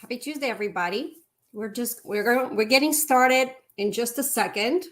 Happy Tuesday, everybody. We're getting started in just a second.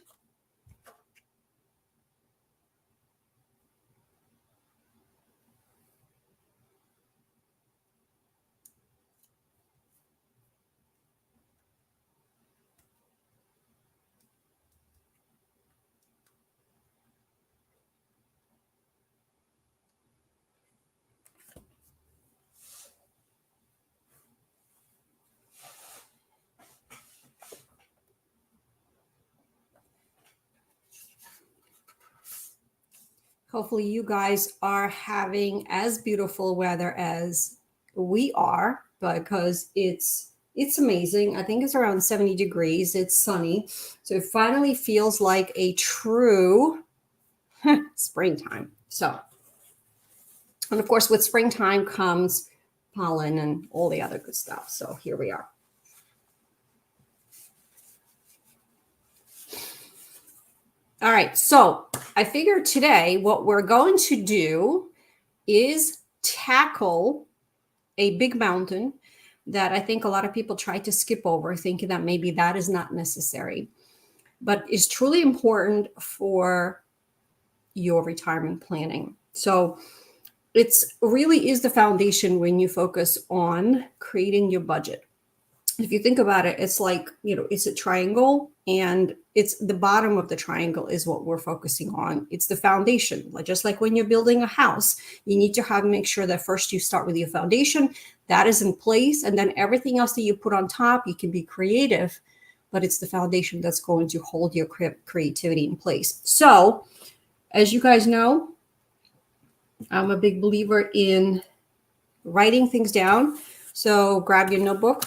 Hopefully you guys are having as beautiful weather as we are, because it's amazing. I think it's around 70 degrees. It's sunny. So it finally feels like a true springtime. So, and of course, with springtime comes pollen and all the other good stuff. So here we are. All right, so I figured today what we're going to do is tackle a big mountain that I think a lot of people try to skip over, thinking that maybe that is not necessary, but is truly important for your retirement planning. So it's really is the foundation when you focus on creating your budget. If you think about it, it's like, it's a triangle, and it's the bottom of the triangle is what we're focusing on. It's the foundation. Just like when you're building a house, you need to make sure that first you start with your foundation, that is in place, and then everything else that you put on top, you can be creative, but it's the foundation that's going to hold your creativity in place. So, as you guys know, I'm a big believer in writing things down. So grab your notebook.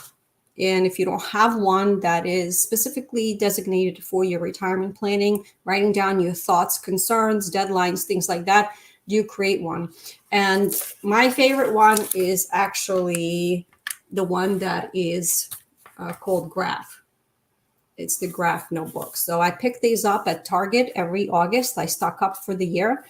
And if you don't have one that is specifically designated for your retirement planning, writing down your thoughts, concerns, deadlines, things like that, do create one. And my favorite one is actually the one that is called Graph. It's the Graph notebook. So I pick these up at Target every August. I stock up for the year,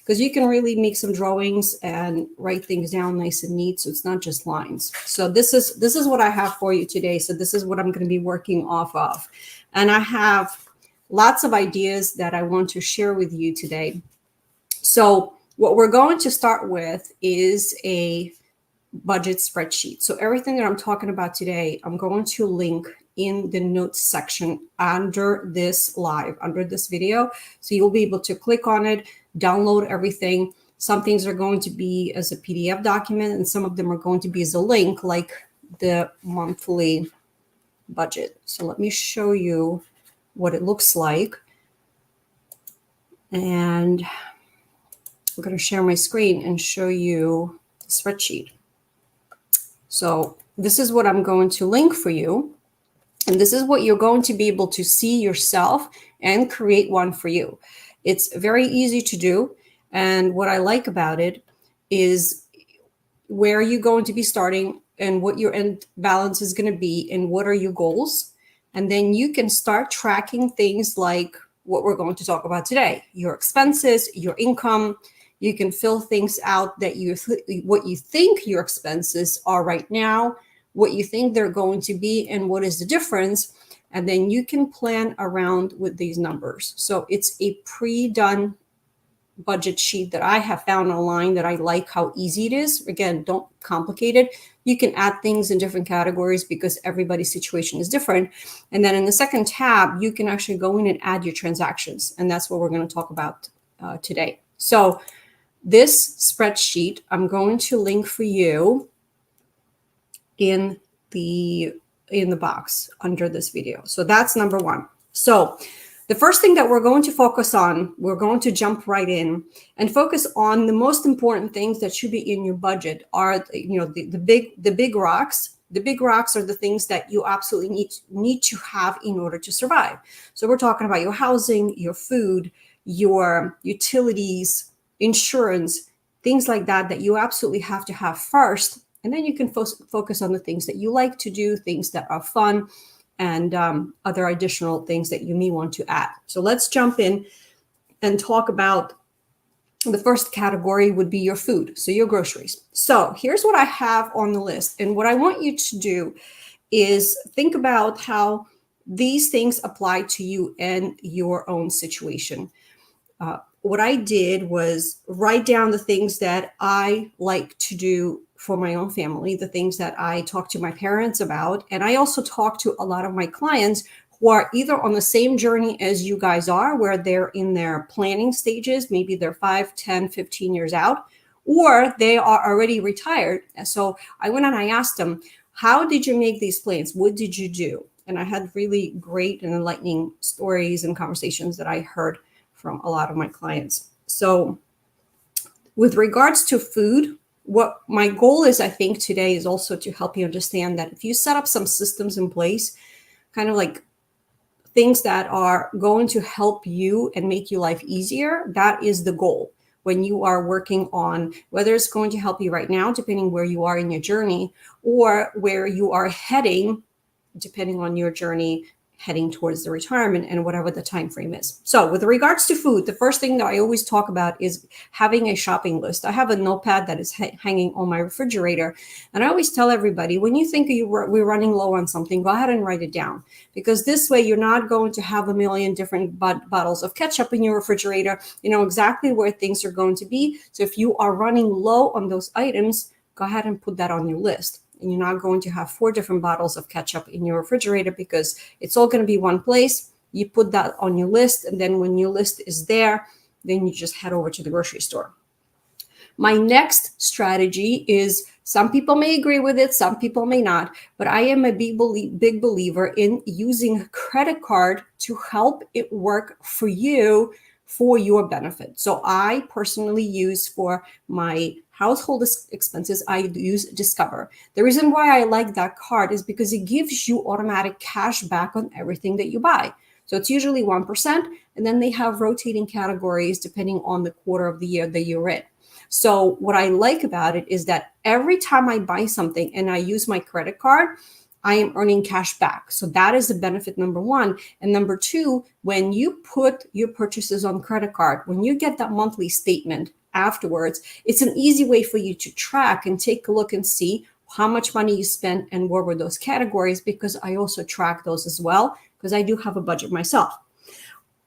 because you can really make some drawings and write things down nice and neat. So it's not just lines. So this is what I have for you today. So this is what I'm going to be working off of. And I have lots of ideas that I want to share with you today. So what we're going to start with is a budget spreadsheet. So everything that I'm talking about today, I'm going to link in the notes section under this live, under this video. So you'll be able to click on it, download everything. Some things are going to be as a PDF document, and some of them are going to be as a link, like the monthly budget. So let me show you what it looks like. And I'm going to share my screen and show you the spreadsheet. So this is what I'm going to link for you. And this is what you're going to be able to see yourself and create one for you. It's very easy to do. And what I like about it is where you're going to be starting and what your end balance is going to be and what are your goals. And then you can start tracking things like what we're going to talk about today, your expenses, your income. You can fill things out that what you think your expenses are right now, what you think they're going to be, and what is the difference. And then you can plan around with these numbers. So it's a pre-done budget sheet that I have found online that I like how easy it is. Again, don't complicate it. You can add things in different categories because everybody's situation is different. And then in the second tab, you can actually go in and add your transactions. And that's what we're going to talk about today. So this spreadsheet, I'm going to link for you in the box under this video. So that's number one. So the first thing that we're going to focus on, we're going to jump right in and focus on the most important things that should be in your budget are, the big rocks. The big rocks are the things that you absolutely need to have in order to survive. So we're talking about your housing, your food, your utilities, insurance, things like that you absolutely have to have first. And then you can focus on the things that you like to do, things that are fun, and other additional things that you may want to add. So let's jump in and talk about The first category would be your food, so your groceries. So here's what I have on the list. And what I want you to do is think about how these things apply to you and your own situation. What I did was write down the things that I like to do for my own family, the things that I talk to my parents about. And I also talk to a lot of my clients who are either on the same journey as you guys are, where they're in their planning stages, maybe they're 5, 10, 15 years out, or they are already retired. So I went and I asked them, how did you make these plans? What did you do? And I had really great and enlightening stories and conversations that I heard from a lot of my clients. So with regards to food, what my goal is, I think today, is also to help you understand that if you set up some systems in place, kind of like things that are going to help you and make your life easier, that is the goal. When you are working on whether it's going to help you right now, depending where you are in your journey, or where you are heading, depending on your journey, heading towards the retirement and whatever the time frame is. So with regards to food, the first thing that I always talk about is having a shopping list. I have a notepad that is hanging on my refrigerator. And I always tell everybody, when you think we're running low on something, go ahead and write it down. Because this way you're not going to have a million different bottles of ketchup in your refrigerator. You know exactly where things are going to be. So if you are running low on those items, go ahead and put that on your list. And you're not going to have 4 different bottles of ketchup in your refrigerator, because it's all going to be one place. You put that on your list, and then when your list is there, then you just head over to the grocery store. My next strategy is, some people may agree with it, some people may not, but I am a big believer in using a credit card to help it work for you for your benefit. So I personally use, for my household expenses, I use Discover. The reason why I like that card is because it gives you automatic cash back on everything that you buy. So it's usually 1%, and then they have rotating categories depending on the quarter of the year that you're in. So what I like about it is that every time I buy something and I use my credit card, I am earning cash back. So that is the benefit number one. And number two, when you put your purchases on credit card, when you get that monthly statement afterwards, it's an easy way for you to track and take a look and see how much money you spent and what were those categories, because I also track those as well, because I do have a budget myself.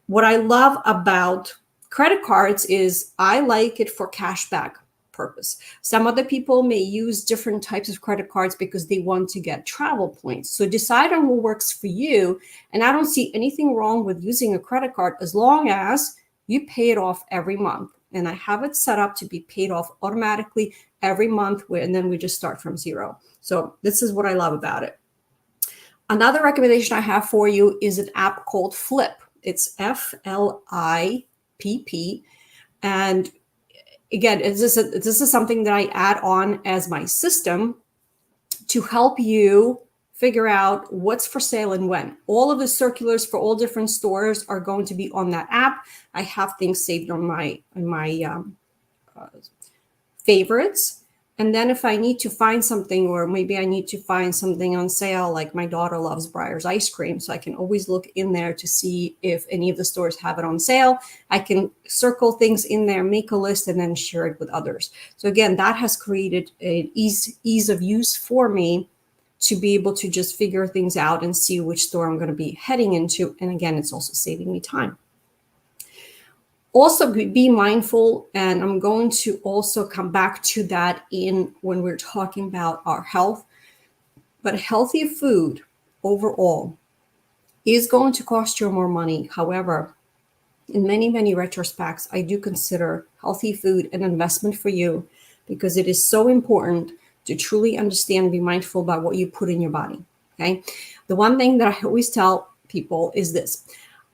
What I love about credit cards is I like it for cash back purpose. Some other people may use different types of credit cards because they want to get travel points. So decide on what works for you. And I don't see anything wrong with using a credit card as long as you pay it off every month. And I have it set up to be paid off automatically every month, and then we just start from zero. So this is what I love about it. Another recommendation I have for you is an app called Flip. It's FLIPP. And again, this is something that I add on as my system to help you figure out what's for sale and when. All of the circulars for all different stores are going to be on that app. I have things saved on my favorites. And then if I need to find something, or maybe I need to find something on sale, like my daughter loves Breyer's ice cream, so I can always look in there to see if any of the stores have it on sale. I can circle things in there, make a list, and then share it with others. So again, that has created an ease of use for me to be able to just figure things out and see which store I'm going to be heading into. And again, it's also saving me time. Also be mindful, and I'm going to also come back to that when we're talking about our health, but healthy food overall is going to cost you more money. However, in many retrospects, I do consider healthy food an investment for you, because it is so important to truly understand and be mindful about what you put in your body. Okay. The one thing that I always tell people is this: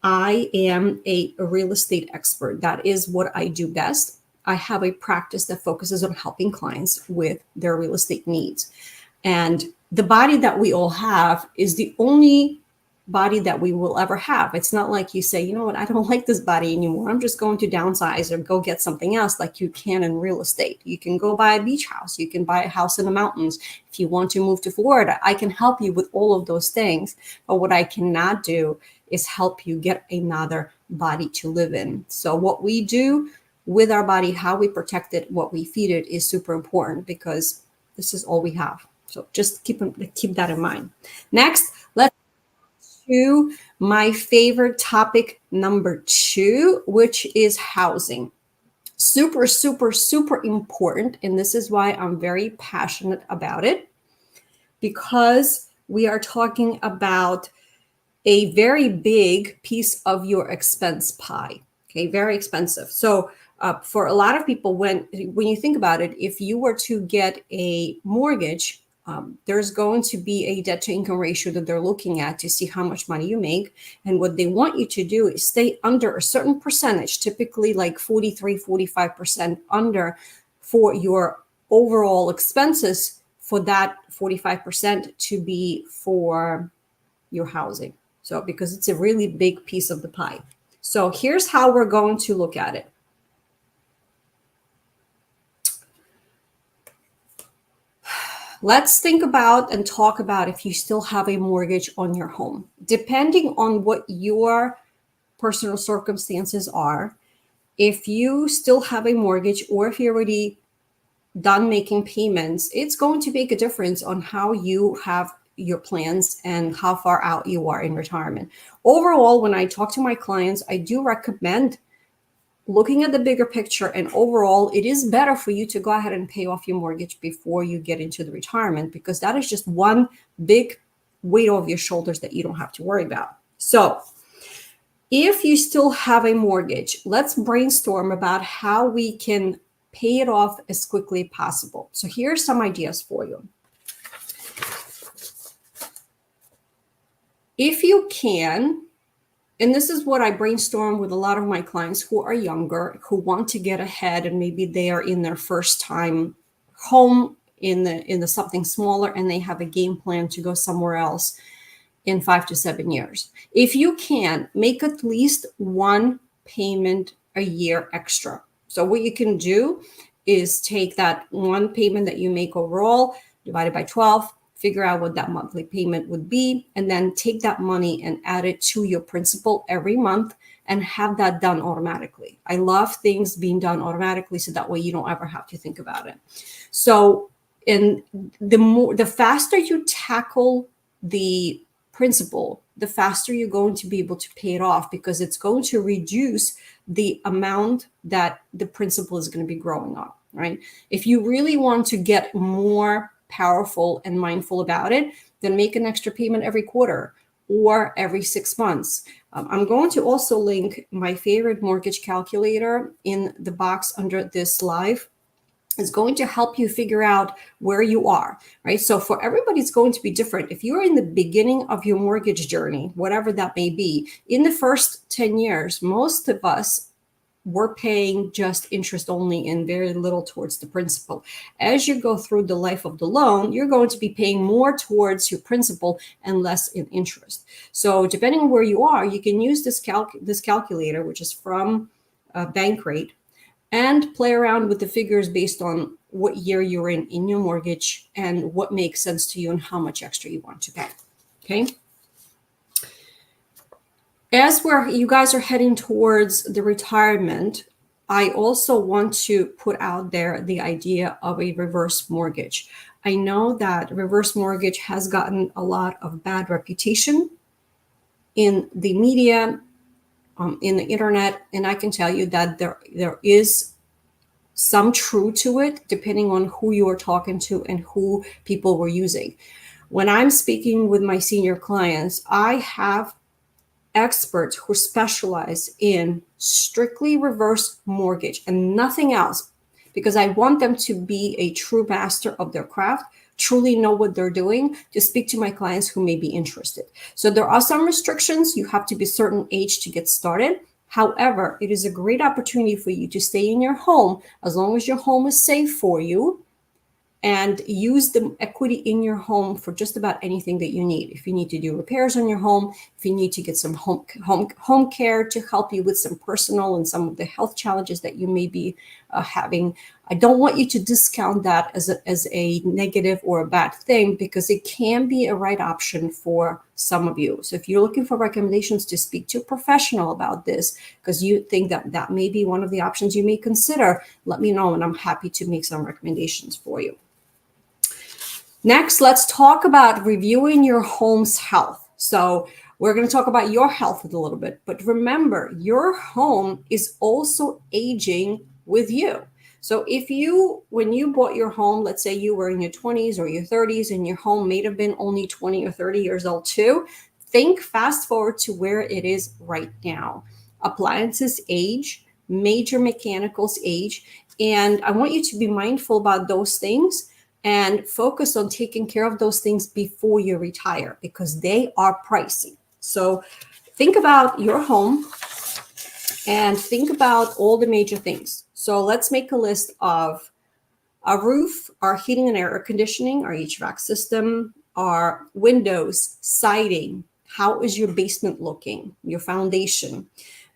I am a real estate expert. That is what I do best. I have a practice that focuses on helping clients with their real estate needs. And the body that we all have is the only body that we will ever have. It's not like you say, you know what, I don't like this body anymore, I'm just going to downsize or go get something else, like you can in real estate. You can go buy a beach house. You can buy a house in the mountains. If you want to move to Florida, I can help you with all of those things. But what I cannot do is help you get another body to live in. So what we do, with our body, how we protect it, what we feed it is super important because this is all we have. So just keep that in mind. Next, let's to my favorite topic number 2, which is housing. Super, super, super important. And this is why I'm very passionate about it, because we are talking about a very big piece of your expense pie. Okay, very expensive. So for a lot of people, when you think about it, if you were to get a mortgage, there's going to be a debt to income ratio that they're looking at to see how much money you make. And what they want you to do is stay under a certain percentage, typically like 43, 45% under for your overall expenses, for that 45% to be for your housing. So because it's a really big piece of the pie. So here's how we're going to look at it. Let's think about and talk about if you still have a mortgage on your home. Depending on what your personal circumstances are, if you still have a mortgage or if you're already done making payments, it's going to make a difference on how you have your plans and how far out you are in retirement. Overall, when I talk to my clients, I do recommend looking at the bigger picture, and overall, it is better for you to go ahead and pay off your mortgage before you get into the retirement, because that is just one big weight off your shoulders that you don't have to worry about. So if you still have a mortgage, let's brainstorm about how we can pay it off as quickly as possible. So here are some ideas for you. If you can, and this is what I brainstorm with a lot of my clients who are younger, who want to get ahead, and maybe they are in their first time home in the something smaller, and they have a game plan to go somewhere else in 5 to 7 years. If you can, make at least one payment a year extra. So what you can do is take that one payment that you make overall, divided by 12, figure out what that monthly payment would be, and then take that money and add it to your principal every month and have that done automatically. I love things being done automatically, so that way you don't ever have to think about it. So, and the faster you tackle the principal, the faster you're going to be able to pay it off, because it's going to reduce the amount that the principal is going to be growing up, right? If you really want to get more powerful and mindful about it, then make an extra payment every quarter or every 6 months. I'm going to also link my favorite mortgage calculator in the box under this live. Is going to help you figure out where you are, right? So for everybody, it's going to be different. If you're in the beginning of your mortgage journey, whatever that may be, in the first 10 years, most of us were paying just interest only and very little towards the principal. As you go through the life of the loan, you're going to be paying more towards your principal and less in interest. So depending on where you are, you can use this calculator, which is from Bankrate, and play around with the figures based on what year you're in your mortgage and what makes sense to you and how much extra you want to pay. Okay. As you guys are heading towards the retirement, I also want to put out there the idea of a reverse mortgage. I know that reverse mortgage has gotten a lot of bad reputation in the media, in the internet, and I can tell you that there is some truth to it, depending on who you are talking to and who people were using. When I'm speaking with my senior clients, I have experts who specialize in strictly reverse mortgage and nothing else, because I want them to be a true master of their craft, truly know what they're doing, to speak to my clients who may be interested. So there are some restrictions. You have to be a certain age to get started. However, it is a great opportunity for you to stay in your home as long as your home is safe for you, and use the equity in your home for just about anything that you need. If you need to do repairs on your home, if you need to get some home care to help you with some personal and some of the health challenges that you may be having. I don't want you to discount that as a negative or a bad thing, because it can be a right option for some of you. So if you're looking for recommendations to speak to a professional about this, because you think that that may be one of the options you may consider, let me know and I'm happy to make some recommendations for you. Next, let's talk about reviewing your home's health. So we're going to talk about your health a little bit, but remember, your home is also aging with you. So if when you bought your home, let's say you were in your 20s or your 30s and your home may have been only 20 or 30 years old too, think fast forward to where it is right now. Appliances age, major mechanicals age, and I want you to be mindful about those things and focus on taking care of those things before you retire, because they are pricey. So think about your home and think about all the major things. So let's make a list of our roof, our heating and air conditioning, our HVAC system, our windows, siding. How is your basement looking? Your foundation.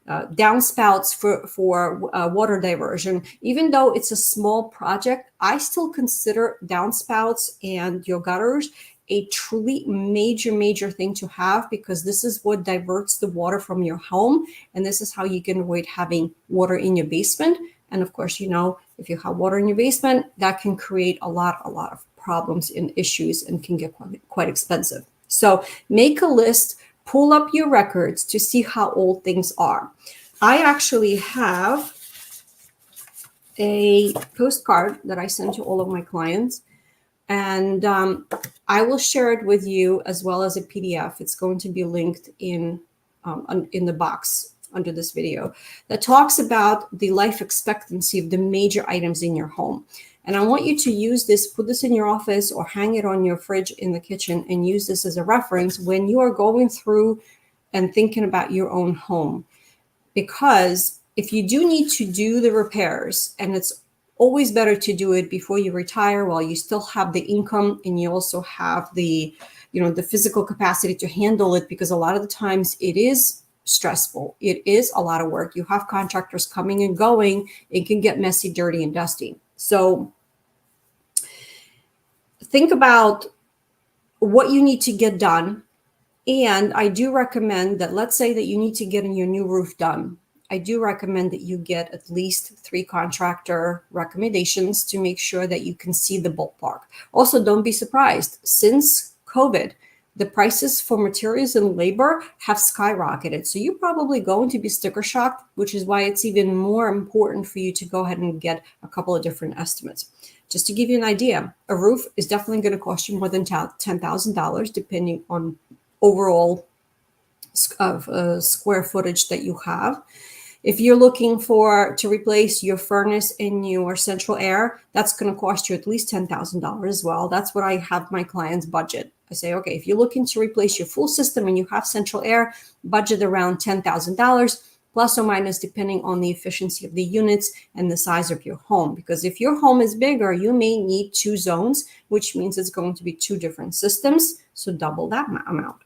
Downspouts for water diversion. Even though it's a small project, I still consider downspouts and your gutters a truly major thing to have, because this is what diverts the water from your home, and this is how you can avoid having water in your basement. And of course, if you have water in your basement, that can create a lot of problems and issues and can get quite expensive. So make a list. Pull up your records to see how old things are. I actually have a postcard that I send to all of my clients, and I will share it with you as well as a PDF. It's going to be linked in the box under this video, that talks about the life expectancy of the major items in your home. And I want you to use this, put this in your office or hang it on your fridge in the kitchen, and use this as a reference when you are going through and thinking about your own home. Because if you do need to do the repairs, and it's always better to do it before you retire while you still have the income and you also have the physical capacity to handle it, because a lot of the times it is stressful. It is a lot of work. You have contractors coming and going. It can get messy, dirty, and dusty. So think about what you need to get done. And I do recommend that, let's say that you need to get your new roof done. I do recommend that you get at least 3 contractor recommendations to make sure that you can see the ballpark. Also, don't be surprised. Since COVID, the prices for materials and labor have skyrocketed. So you're probably going to be sticker shocked, which is why it's even more important for you to go ahead and get a couple of different estimates. Just to give you an idea, a roof is definitely going to cost you more than $10,000, depending on overall square footage that you have. If you're looking to replace your furnace and your central air, that's going to cost you at least $10,000 as well. That's what I have my clients budget. I say, okay, if you're looking to replace your full system and you have central air, budget around $10,000 plus or minus, depending on the efficiency of the units and the size of your home. Because if your home is bigger, you may need 2 zones, which means it's going to be 2 different systems. So double that amount.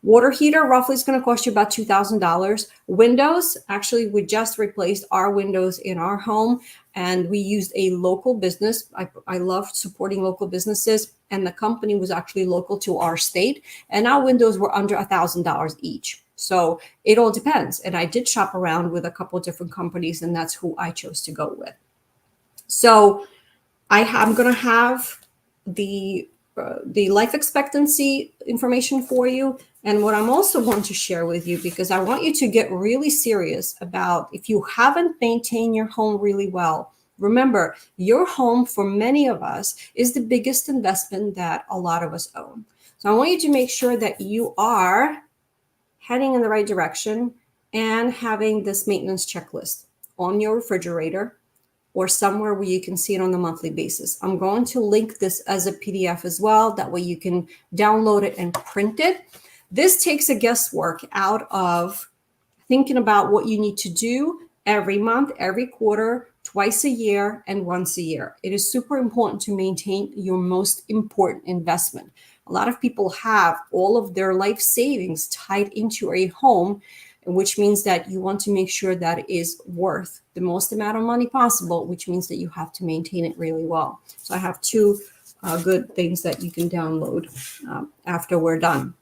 Water heater roughly is going to cost you about $2,000. Windows, actually, we just replaced our windows in our home, and we used a local business. I love supporting local businesses, and the company was actually local to our state, and our windows were under $1,000 each. So it all depends. And I did shop around with a couple of different companies, and that's who I chose to go with. So I'm going to have the life expectancy information for you. And what I'm also going to share with you, because I want you to get really serious about, if you haven't maintained your home really well, remember, your home for many of us is the biggest investment that a lot of us own. So I want you to make sure that you are heading in the right direction and having this maintenance checklist on your refrigerator or somewhere where you can see it on a monthly basis. I'm going to link this as a PDF as well. That way you can download it and print it. This takes a guesswork out of thinking about what you need to do every month, every quarter, twice a year, and once a year. It is super important to maintain your most important investment. A lot of people have all of their life savings tied into a home, which means that you want to make sure that it is worth the most amount of money possible, which means that you have to maintain it really well. So I have two good things that you can download after we're done.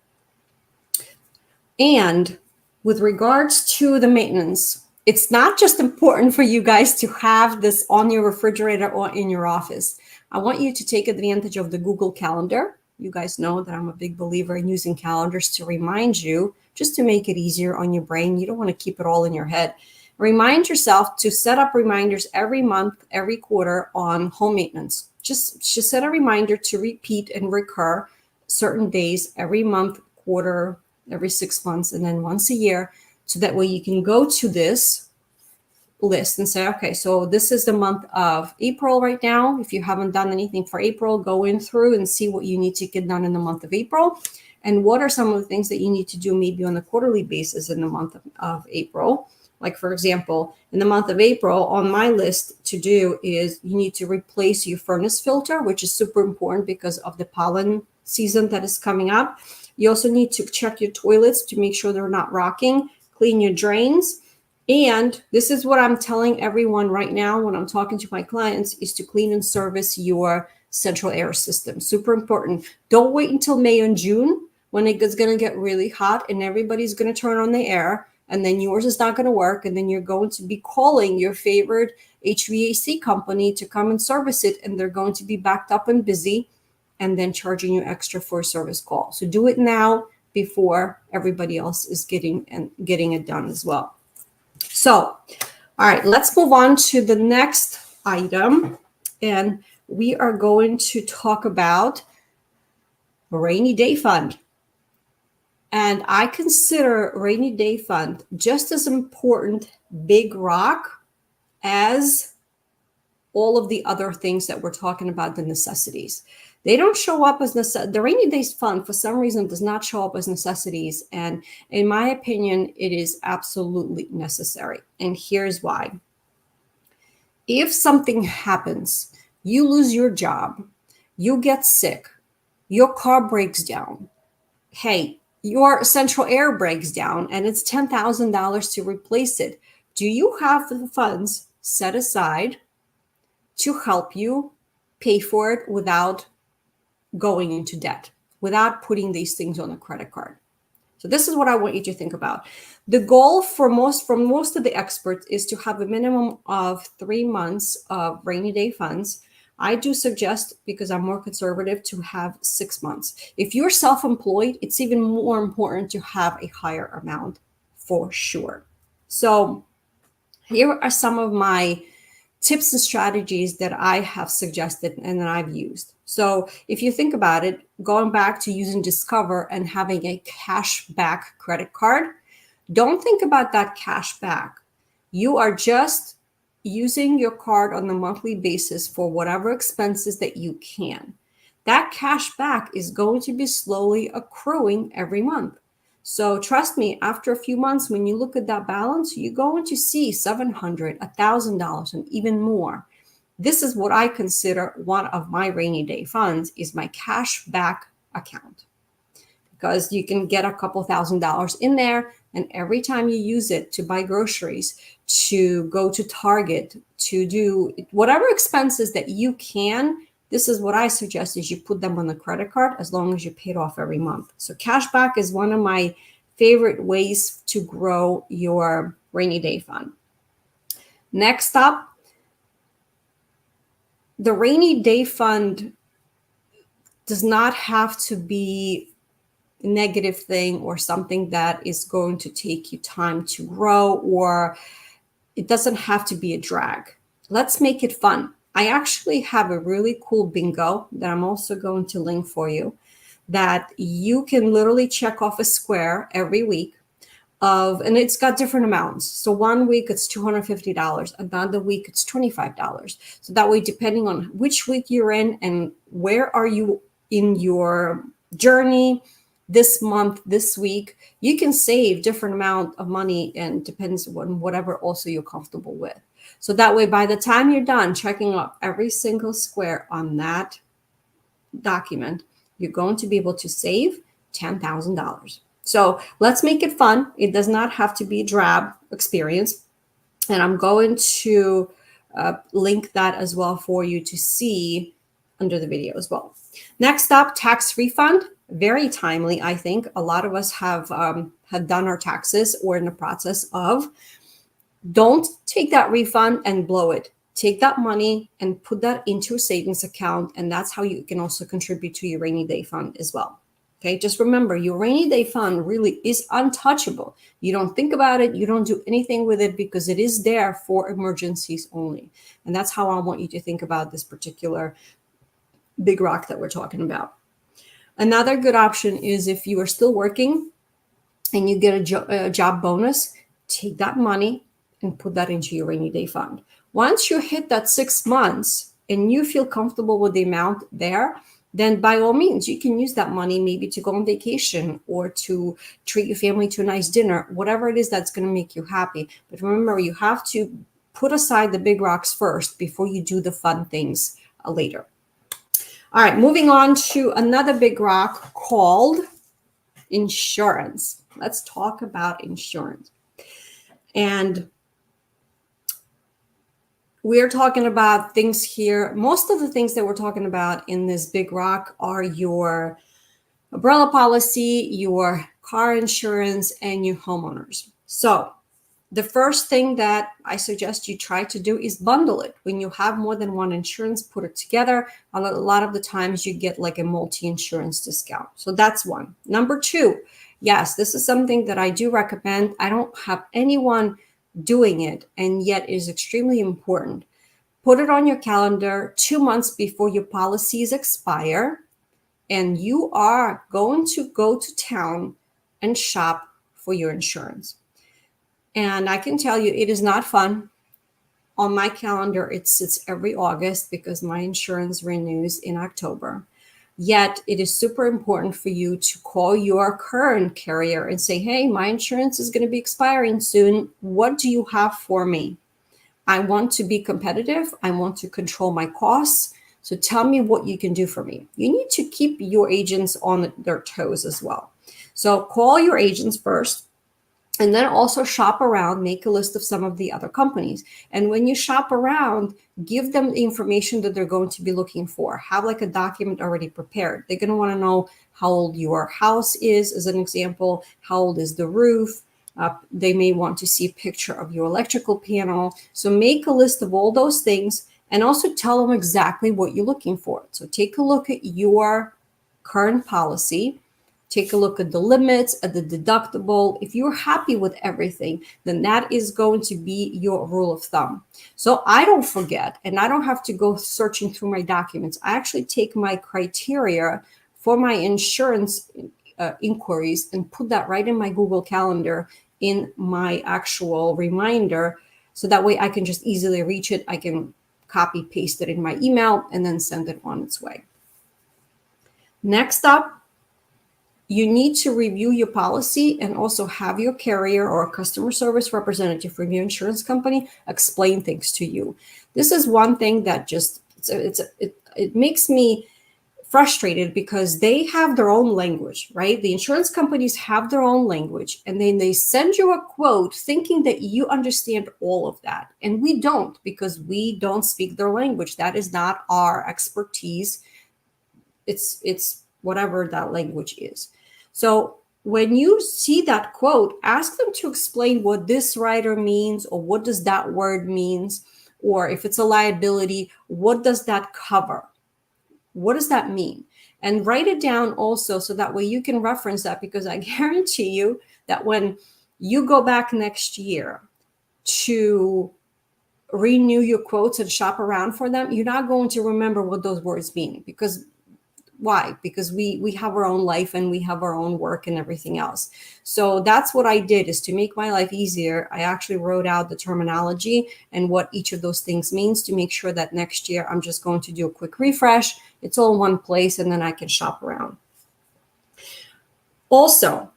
And with regards to the maintenance, it's not just important for you guys to have this on your refrigerator or in your office. I want you to take advantage of the Google Calendar. You guys know that I'm a big believer in using calendars to remind you, just to make it easier on your brain. You don't want to keep it all in your head. Remind yourself to set up reminders every month, every quarter on home maintenance. Just set a reminder to repeat and recur certain days every month, quarter, every 6 months, and then once a year. So that way you can go to this list and say, okay, so this is the month of April right now. If you haven't done anything for April, go in through and see what you need to get done in the month of April. And what are some of the things that you need to do maybe on a quarterly basis in the month of April. Like, for example, in the month of April, on my list to do is you need to replace your furnace filter, which is super important because of the pollen season that is coming up. You also need to check your toilets to make sure they're not rocking, clean your drains. And this is what I'm telling everyone right now when I'm talking to my clients, is to clean and service your central air system. Super important. Don't wait until May and June when it's going to get really hot and everybody's going to turn on the air, and then yours is not going to work. And then you're going to be calling your favorite HVAC company to come and service it. And they're going to be backed up and busy and then charging you extra for a service call. So do it now before everybody else is getting it done as well. So, all right, let's move on to the next item. And we are going to talk about a rainy day fund. And I consider rainy day fund just as important big rock as all of the other things that we're talking about, the necessities. They don't show up as the rainy days fund for some reason does not show up as necessities. And in my opinion, it is absolutely necessary. And here's why. If something happens, you lose your job, you get sick, your car breaks down, hey, your central air breaks down and it's $10,000 to replace it. Do you have the funds set aside to help you pay for it without going into debt, without putting these things on a credit card? So this is what I want you to think about. The goal for most of the experts is to have a minimum of 3 months of rainy day funds. I do suggest, because I'm more conservative, to have 6 months. If you're self-employed, it's even more important to have a higher amount for sure. So here are some of my tips and strategies that I have suggested and that I've used. So if you think about it, going back to using Discover and having a cash back credit card, don't think about that cash back. You are just using your card on a monthly basis for whatever expenses that you can. That cash back is going to be slowly accruing every month. So trust me, after a few months, when you look at that balance, you're going to see $700, $1,000, and even more. This is what I consider one of my rainy day funds, is my cash back account, because you can get a couple $1,000s in there. And every time you use it to buy groceries, to go to Target, to do whatever expenses that you can, this is what I suggest, is you put them on the credit card as long as you pay it off every month. So cash back is one of my favorite ways to grow your rainy day fund. Next up, the rainy day fund does not have to be a negative thing or something that is going to take you time to grow, or it doesn't have to be a drag. Let's make it fun. I actually have a really cool bingo that I'm also going to link for you, that you can literally check off a square every week of, and it's got different amounts. So one week it's $250, another week it's $25. So that way, depending on which week you're in and where are you in your journey this month, this week, you can save different amount of money, and depends on whatever also you're comfortable with. So that way, by the time you're done checking off every single square on that document, you're going to be able to save $10,000. So let's make it fun. It does not have to be a drab experience. And I'm going to link that as well for you to see under the video as well. Next up, tax refund. Very timely, I think. A lot of us have done our taxes or in the process of. Don't take that refund and blow it. Take that money and put that into a savings account, and that's how you can also contribute to your rainy day fund as well. Okay, just remember, your rainy day fund really is untouchable. You don't think about it, you don't do anything with it, because it is there for emergencies only. And that's how I want you to think about this particular big rock that we're talking about. Another good option is if you are still working and you get a job bonus, take that money and put that into your rainy day fund. Once you hit that 6 months and you feel comfortable with the amount there, then by all means, you can use that money maybe to go on vacation or to treat your family to a nice dinner, whatever it is that's going to make you happy. But remember, you have to put aside the big rocks first before you do the fun things later. All right, moving on to another big rock called insurance. Let's talk about insurance. And we're talking about things here. Most of the things that we're talking about in this big rock are your umbrella policy, your car insurance, and your homeowners. So the first thing that I suggest you try to do is bundle it. When you have more than one insurance, put it together. A lot of the times you get like a multi-insurance discount. So that's one. Number two, yes, this is something that I do recommend. I don't have anyone doing it, and yet it is extremely important. Put it on your calendar 2 months before your policies expire, and you are going to go to town and shop for your insurance. And I can tell you, it is not fun. On my calendar, it sits every August because my insurance renews in October. Yet it is super important for you to call your current carrier and say, hey, my insurance is going to be expiring soon. What do you have for me? I want to be competitive. I want to control my costs. So tell me what you can do for me. You need to keep your agents on their toes as well. So call your agents first. And then also shop around, make a list of some of the other companies. And when you shop around, give them the information that they're going to be looking for. Have like a document already prepared. They're going to want to know how old your house is, as an example. How old is the roof? They may want to see a picture of your electrical panel. So make a list of all those things and also tell them exactly what you're looking for. So take a look at your current policy. Take a look at the limits, at the deductible. If you're happy with everything, then that is going to be your rule of thumb. So I don't forget, and I don't have to go searching through my documents. I actually take my criteria for my insurance inquiries and put that right in my Google Calendar in my actual reminder. So that way I can just easily reach it. I can copy, paste it in my email, and then send it on its way. Next up, you need to review your policy and also have your carrier or a customer service representative from your insurance company explain things to you. This is one thing that just, it makes me frustrated because they have their own language, right? The insurance companies have their own language, and then they send you a quote thinking that you understand all of that. And we don't, because we don't speak their language. That is not our expertise. It's whatever that language is. So when you see that quote, ask them to explain what this rider means, or what does that word means, or if it's a liability, what does that cover? What does that mean? And write it down also, so that way you can reference that, because I guarantee you that when you go back next year to renew your quotes and shop around for them, you're not going to remember what those words mean. Because why? Because we have our own life and we have our own work and everything else. So that's what I did, is to make my life easier. I actually wrote out the terminology and what each of those things means, to make sure that next year I'm just going to do a quick refresh. It's all in one place, and then I can shop around. Also,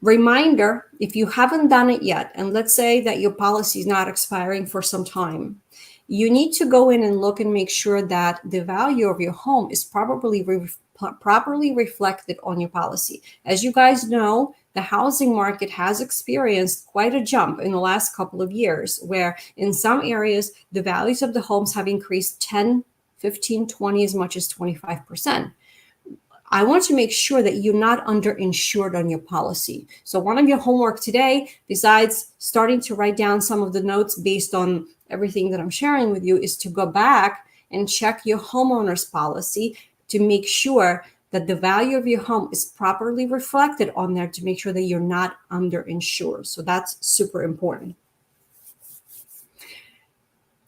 reminder, if you haven't done it yet, and let's say that your policy is not expiring for some time, you need to go in and look and make sure that the value of your home is properly reflected on your policy. As you guys know, the housing market has experienced quite a jump in the last couple of years, where in some areas, the values of the homes have increased 10, 15, 20, as much as 25%. I want to make sure that you're not underinsured on your policy. So one of your homework today, besides starting to write down some of the notes based on everything that I'm sharing with you, is to go back and check your homeowner's policy to make sure that the value of your home is properly reflected on there, to make sure that you're not underinsured. So that's super important.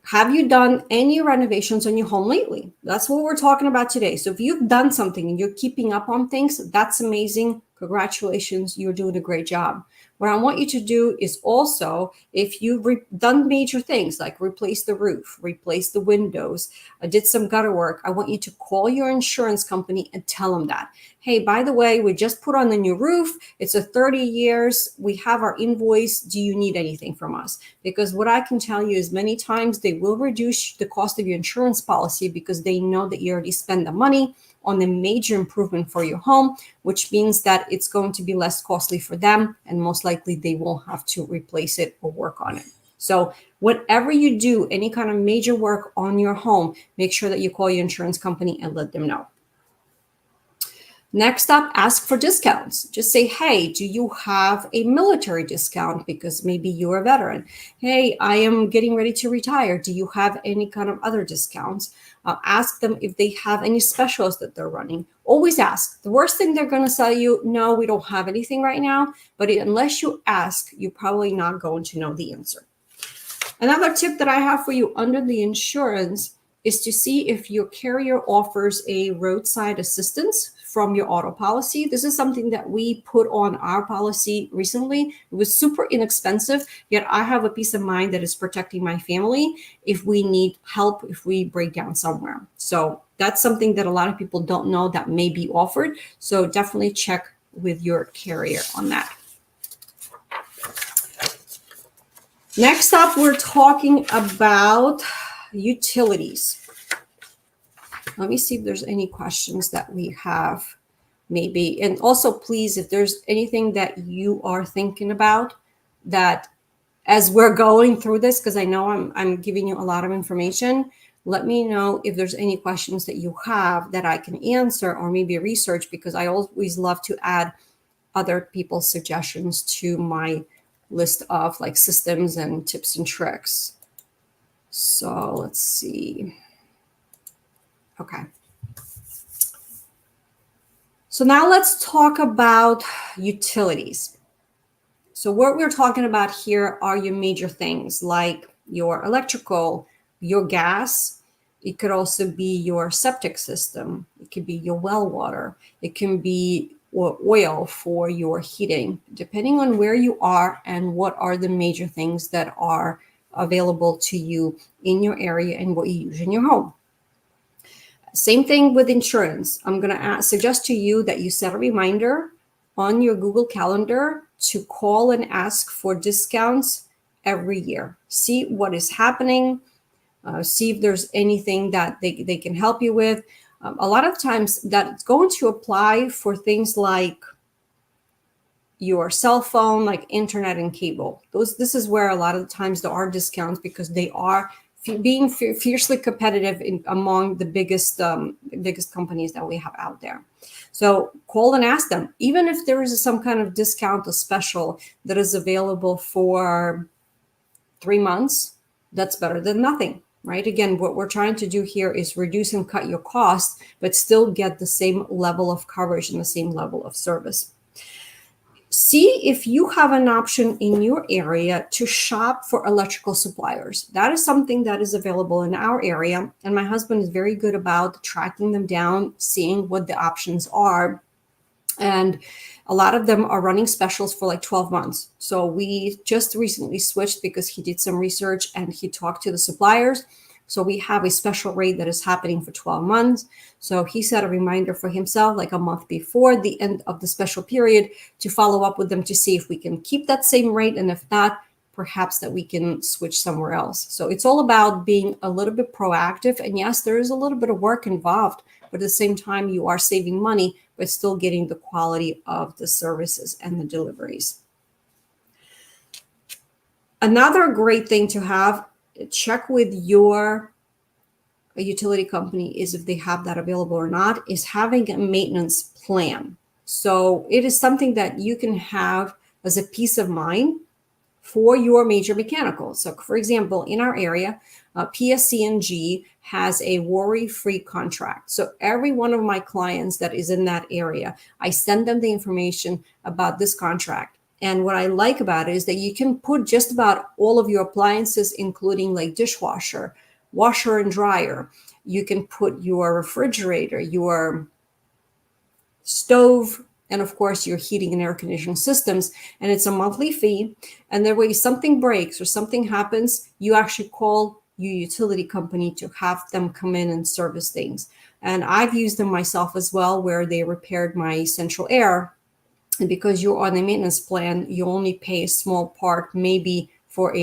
Have you done any renovations on your home lately? That's what we're talking about today. So if you've done something and you're keeping up on things, that's amazing. Congratulations, you're doing a great job. What I want you to do is also, if you've done major things like replace the roof, replace the windows, did some gutter work, I want you to call your insurance company and tell them that. Hey, by the way, we just put on the new roof. It's a 30 years. We have our invoice. Do you need anything from us? Because what I can tell you is many times they will reduce the cost of your insurance policy because they know that you already spend the money on a major improvement for your home, which means that it's going to be less costly for them, and most likely they won't have to replace it or work on it. So whatever you do, any kind of major work on your home, make sure that you call your insurance company and let them know. Next up, ask for discounts. Just say, hey, do you have a military discount because maybe you're a veteran? Hey, I am getting ready to retire. Do you have any kind of other discounts? Ask them if they have any specials that they're running. Always ask. The worst thing they're going to tell you, no, we don't have anything right now. But unless you ask, you're probably not going to know the answer. Another tip that I have for you under the insurance is to see if your carrier offers a roadside assistance from your auto policy. This is something that we put on our policy recently. It was super inexpensive, yet I have a peace of mind that is protecting my family if we need help, if we break down somewhere. So that's something that a lot of people don't know that may be offered. So definitely check with your carrier on that. Next up, we're talking about utilities. Let me see if there's any questions that we have, maybe. And also, please, if there's anything that you are thinking about that as we're going through this, because I know I'm giving you a lot of information, let me know if there's any questions that you have that I can answer or maybe research, because I always love to add other people's suggestions to my list of like systems and tips and tricks. So let's see. Okay. So now let's talk about utilities. So what we're talking about here are your major things like your electrical, your gas. It could also be your septic system. It could be your well water. It can be oil for your heating, depending on where you are and what are the major things that are available to you in your area and what you use in your home. Same thing with insurance. I'm going to suggest to you that you set a reminder on your Google Calendar to call and ask for discounts every year. See what is happening. See if there's anything that they can help you with. A lot of times that's going to apply for things like your cell phone, like internet and cable. This is where a lot of the times there are discounts because they are being fiercely competitive among the biggest companies that we have out there. So call and ask them, even if there is some kind of discount or special that is available for 3 months, that's better than nothing, right? Again, what we're trying to do here is reduce and cut your costs, but still get the same level of coverage and the same level of service. See if you have an option in your area to shop for electrical suppliers. That is something that is available in our area. And my husband is very good about tracking them down, seeing what the options are. And a lot of them are running specials for like 12 months. So we just recently switched because he did some research and he talked to the suppliers. So we have a special rate that is happening for 12 months. So he set a reminder for himself like a month before the end of the special period to follow up with them to see if we can keep that same rate. And if not, perhaps that we can switch somewhere else. So it's all about being a little bit proactive. And yes, there is a little bit of work involved, but at the same time, you are saving money, but still getting the quality of the services and the deliveries. Another great thing to have, check with your utility company is if they have that available or not, is having a maintenance plan. So it is something that you can have as a peace of mind for your major mechanicals. So for example, in our area, PSC&G has a worry-free contract. So every one of my clients that is in that area, I send them the information about this contract. And what I like about it is that you can put just about all of your appliances, including like dishwasher, washer and dryer. You can put your refrigerator, your stove, and of course your heating and air conditioning systems. And it's a monthly fee. And that way something breaks or something happens, you actually call your utility company to have them come in and service things. And I've used them myself as well, where they repaired my central air. And because you're on a maintenance plan, you only pay a small part, maybe for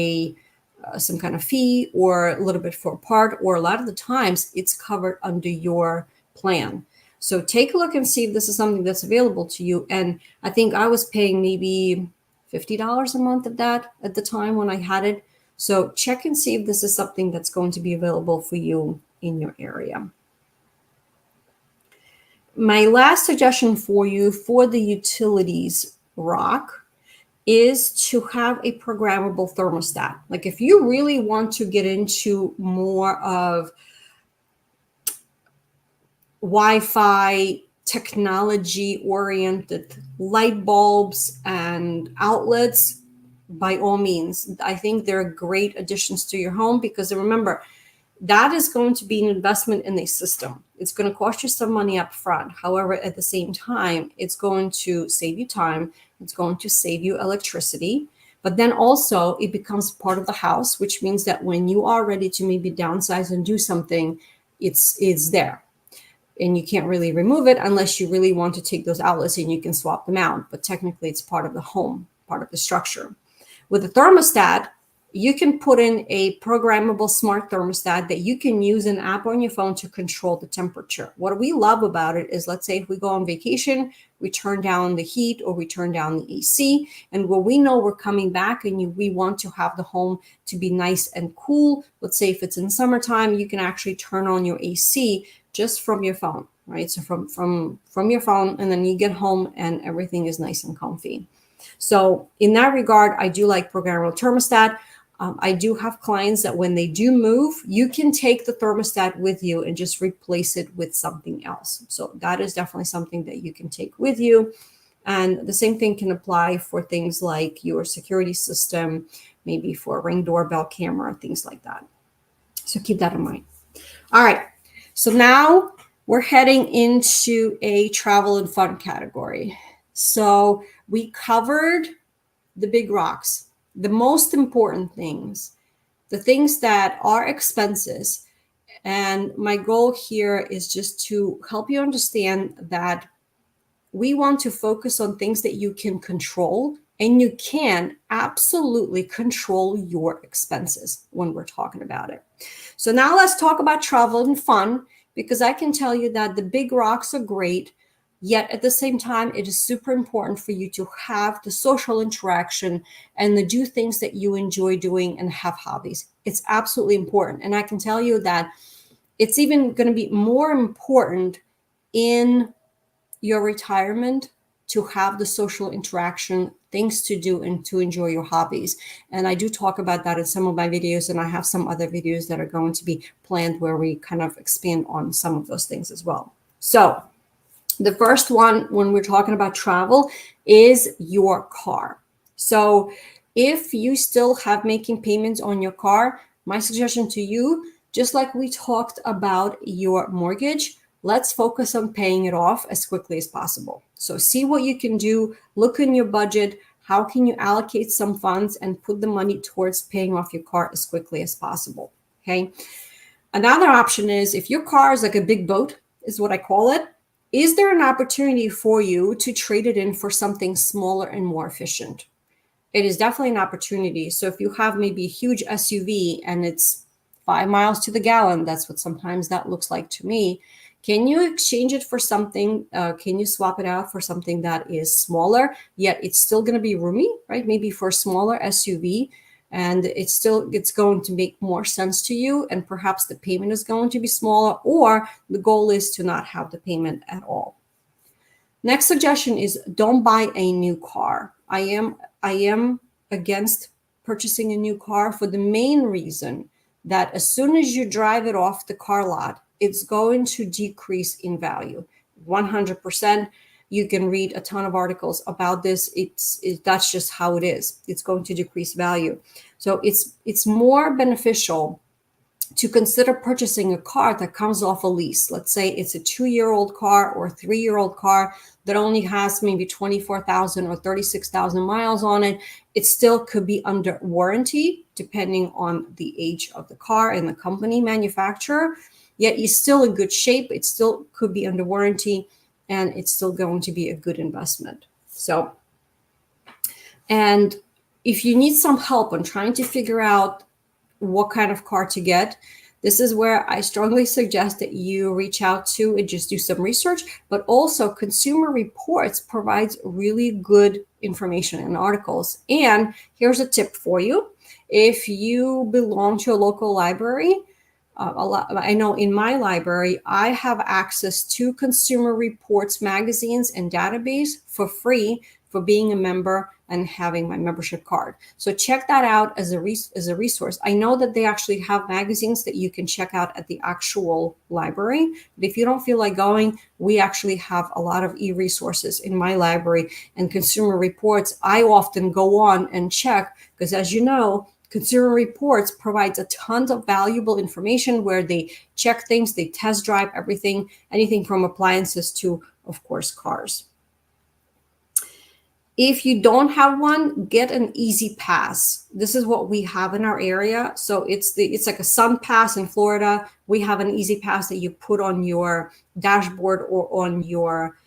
some kind of fee, or a little bit for a part, or a lot of the times it's covered under your plan. So take a look and see if this is something that's available to you. And I think I was paying maybe $50 a month of that at the time when I had it. So check and see if this is something that's going to be available for you in your area. My last suggestion for you for the utilities rock is to have a programmable thermostat. Like if you really want to get into more of Wi-Fi technology oriented light bulbs and outlets, by all means, I think they're great additions to your home, because remember, that is going to be an investment in a system. It's going to cost you some money up front. However, at the same time, it's going to save you time. It's going to save you electricity. But then also it becomes part of the house, which means that when you are ready to maybe downsize and do something, it's there. And you can't really remove it unless you really want to take those outlets and you can swap them out. But technically it's part of the home, part of the structure. With the thermostat, you can put in a programmable smart thermostat that you can use an app on your phone to control the temperature. What we love about it is, let's say if we go on vacation, we turn down the heat or we turn down the AC. And when we know we're coming back and we want to have the home to be nice and cool, let's say if it's in summertime, you can actually turn on your AC just from your phone, right? So from your phone, and then you get home and everything is nice and comfy. So in that regard, I do like programmable thermostat. I do have clients that when they do move, you can take the thermostat with you and just replace it with something else. So that is definitely something that you can take with you. And the same thing can apply for things like your security system, maybe for a Ring doorbell camera, things like that. So keep that in mind. All right. So now we're heading into a travel and fun category. So we covered the big rocks, the most important things, the things that are expenses. And my goal here is just to help you understand that we want to focus on things that you can control, and you can absolutely control your expenses when we're talking about it. So now let's talk about travel and fun, because I can tell you that the big rocks are great. Yet at the same time, it is super important for you to have the social interaction and to do things that you enjoy doing and have hobbies. It's absolutely important. And I can tell you that it's even going to be more important in your retirement to have the social interaction, things to do, and to enjoy your hobbies. And I do talk about that in some of my videos, and I have some other videos that are going to be planned where we kind of expand on some of those things as well. So the first one, when we're talking about travel, is your car. So if you still have making payments on your car, my suggestion to you, just like we talked about your mortgage, let's focus on paying it off as quickly as possible. So see what you can do, look in your budget, how can you allocate some funds and put the money towards paying off your car as quickly as possible, okay? Another option is, if your car is like a big boat, is what I call it, is there an opportunity for you to trade it in for something smaller and more efficient? it is definitely an opportunity. So if you have maybe a huge SUV and it's 5 miles to the gallon, that's what sometimes that looks like to me. Can you exchange it for something? Can you swap it out for something that is smaller, yet it's still going to be roomy, right? Maybe for a smaller SUV, and it's going to make more sense to you, and perhaps the payment is going to be smaller, or the goal is to not have the payment at all. Next suggestion is don't buy a new car. I am against purchasing a new car for the main reason that as soon as you drive it off the car lot, it's going to decrease in value 100%. You can read a ton of articles about this. That's just how it is. It's going to decrease value. So it's more beneficial to consider purchasing a car that comes off a lease. Let's say it's a 2-year-old car or a 3-year-old car that only has maybe 24,000 or 36,000 miles on it. It still could be under warranty depending on the age of the car and the company manufacturer, yet it's still in good shape. It still could be under warranty, and it's still going to be a good investment. So, and if you need some help on trying to figure out what kind of car to get, this is where I strongly suggest that you reach out to and just do some research. But also, Consumer Reports provides really good information and articles. And here's a tip for you. If you belong to a local library, I know in my library, I have access to Consumer Reports magazines and database for free for being a member and having my membership card. So check that out as a resource. I know that they actually have magazines that you can check out at the actual library. But if you don't feel like going, we actually have a lot of e-resources in my library, and Consumer Reports, I often go on and check because, as you know, Consumer Reports provides a ton of valuable information where they check things, they test drive everything, anything from appliances to, of course, cars. If you don't have one, get an Easy Pass. This is what we have in our area. So it's like a Sun Pass in Florida. We have an Easy Pass that you put on your dashboard or on your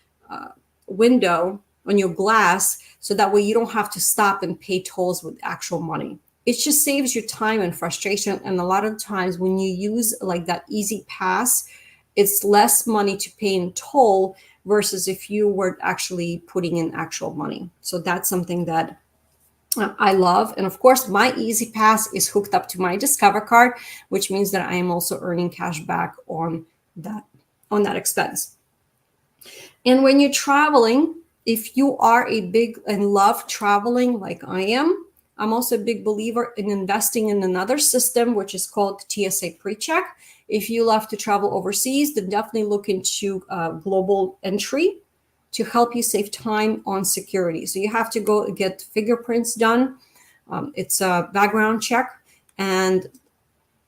window, on your glass, so that way you don't have to stop and pay tolls with actual money. It just saves you time and frustration. And a lot of times when you use like that Easy Pass, it's less money to pay in toll versus if you were actually putting in actual money. So that's something that I love. And of course, my Easy Pass is hooked up to my Discover card, which means that I am also earning cash back on that expense. And when you're traveling, if you are a big and love traveling like I am, I'm also a big believer in investing in another system, which is called TSA PreCheck. If you love to travel overseas, then definitely look into Global Entry to help you save time on security. So you have to go get fingerprints done. It's a background check, and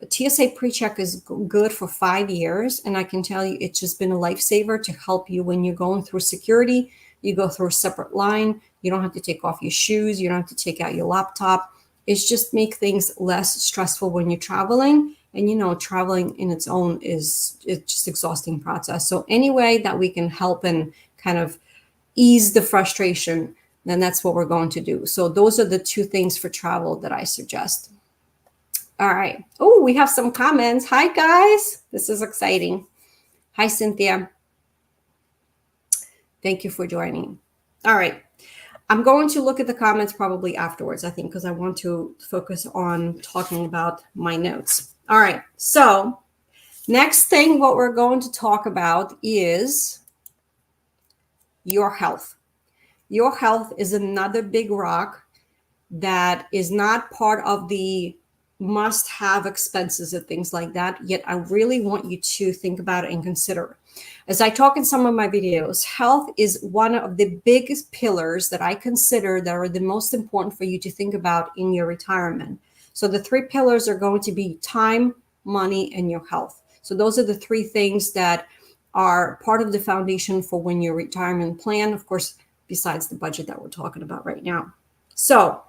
TSA PreCheck is good for 5 years. And I can tell you, it's just been a lifesaver to help you when you're going through security. You go through a separate line. You don't have to take off your shoes. You don't have to take out your laptop. It's just make things less stressful when you're traveling. And, you know, traveling in its own it's just exhausting process. So any way that we can help and kind of ease the frustration, then that's what we're going to do. So those are the 2 things for travel that I suggest. All right. Oh, we have some comments. Hi, guys. This is exciting. Hi, Cynthia. Thank you for joining. All right. I'm going to look at the comments probably afterwards, I think, because I want to focus on talking about my notes. All right. So next thing, what we're going to talk about is your health. Your health is another big rock that is not part of the must-have expenses and things like that. Yet I really want you to think about it and consider. As I talk in some of my videos, health is one of the biggest pillars that I consider that are the most important for you to think about in your retirement. So the 3 pillars are going to be time, money, and your health. So those are the 3 things that are part of the foundation for when your retirement plan, of course, besides the budget that we're talking about right now. So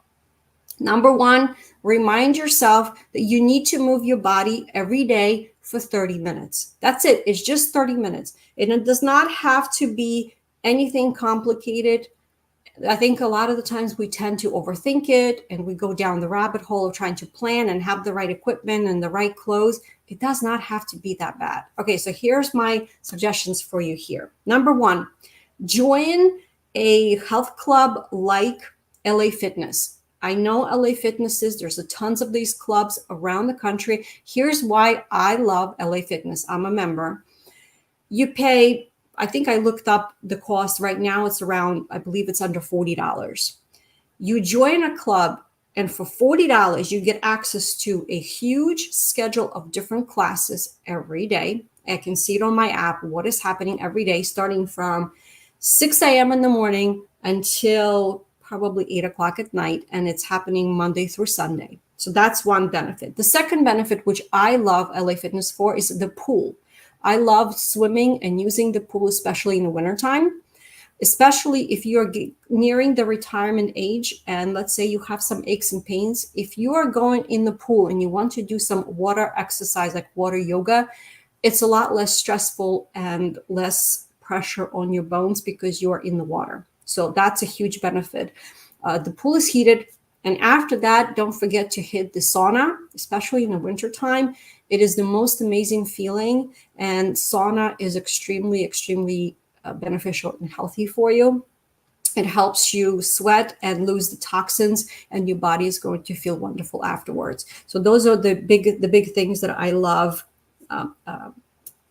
number 1, remind yourself that you need to move your body every day for 30 minutes. That's it. It's just 30 minutes. And it does not have to be anything complicated. I think a lot of the times we tend to overthink it and we go down the rabbit hole of trying to plan and have the right equipment and the right clothes. It does not have to be that bad. Okay, so here's my suggestions for you here. Number one, join a health club like LA Fitness. I know LA Fitness there's a tons of these clubs around the country. Here's why I love LA Fitness. I'm a member. You pay, I think I looked up the cost right now. It's around, I believe it's under $40. You join a club, and for $40, you get access to a huge schedule of different classes every day. I can see it on my app, what is happening every day, starting from 6 a.m. in the morning until probably 8 o'clock at night. And it's happening Monday through Sunday. So that's one benefit. The second benefit, which I love LA Fitness for, is the pool. I love swimming and using the pool, especially in the wintertime, especially if you're nearing the retirement age and let's say you have some aches and pains. If you are going in the pool and you want to do some water exercise like water yoga, it's a lot less stressful and less pressure on your bones because you are in the water. So that's a huge benefit. The pool is heated. And after that, don't forget to hit the sauna, especially in the wintertime. It is the most amazing feeling. And sauna is extremely, extremely beneficial and healthy for you. It helps you sweat and lose the toxins, and your body is going to feel wonderful afterwards. So those are the big things that I love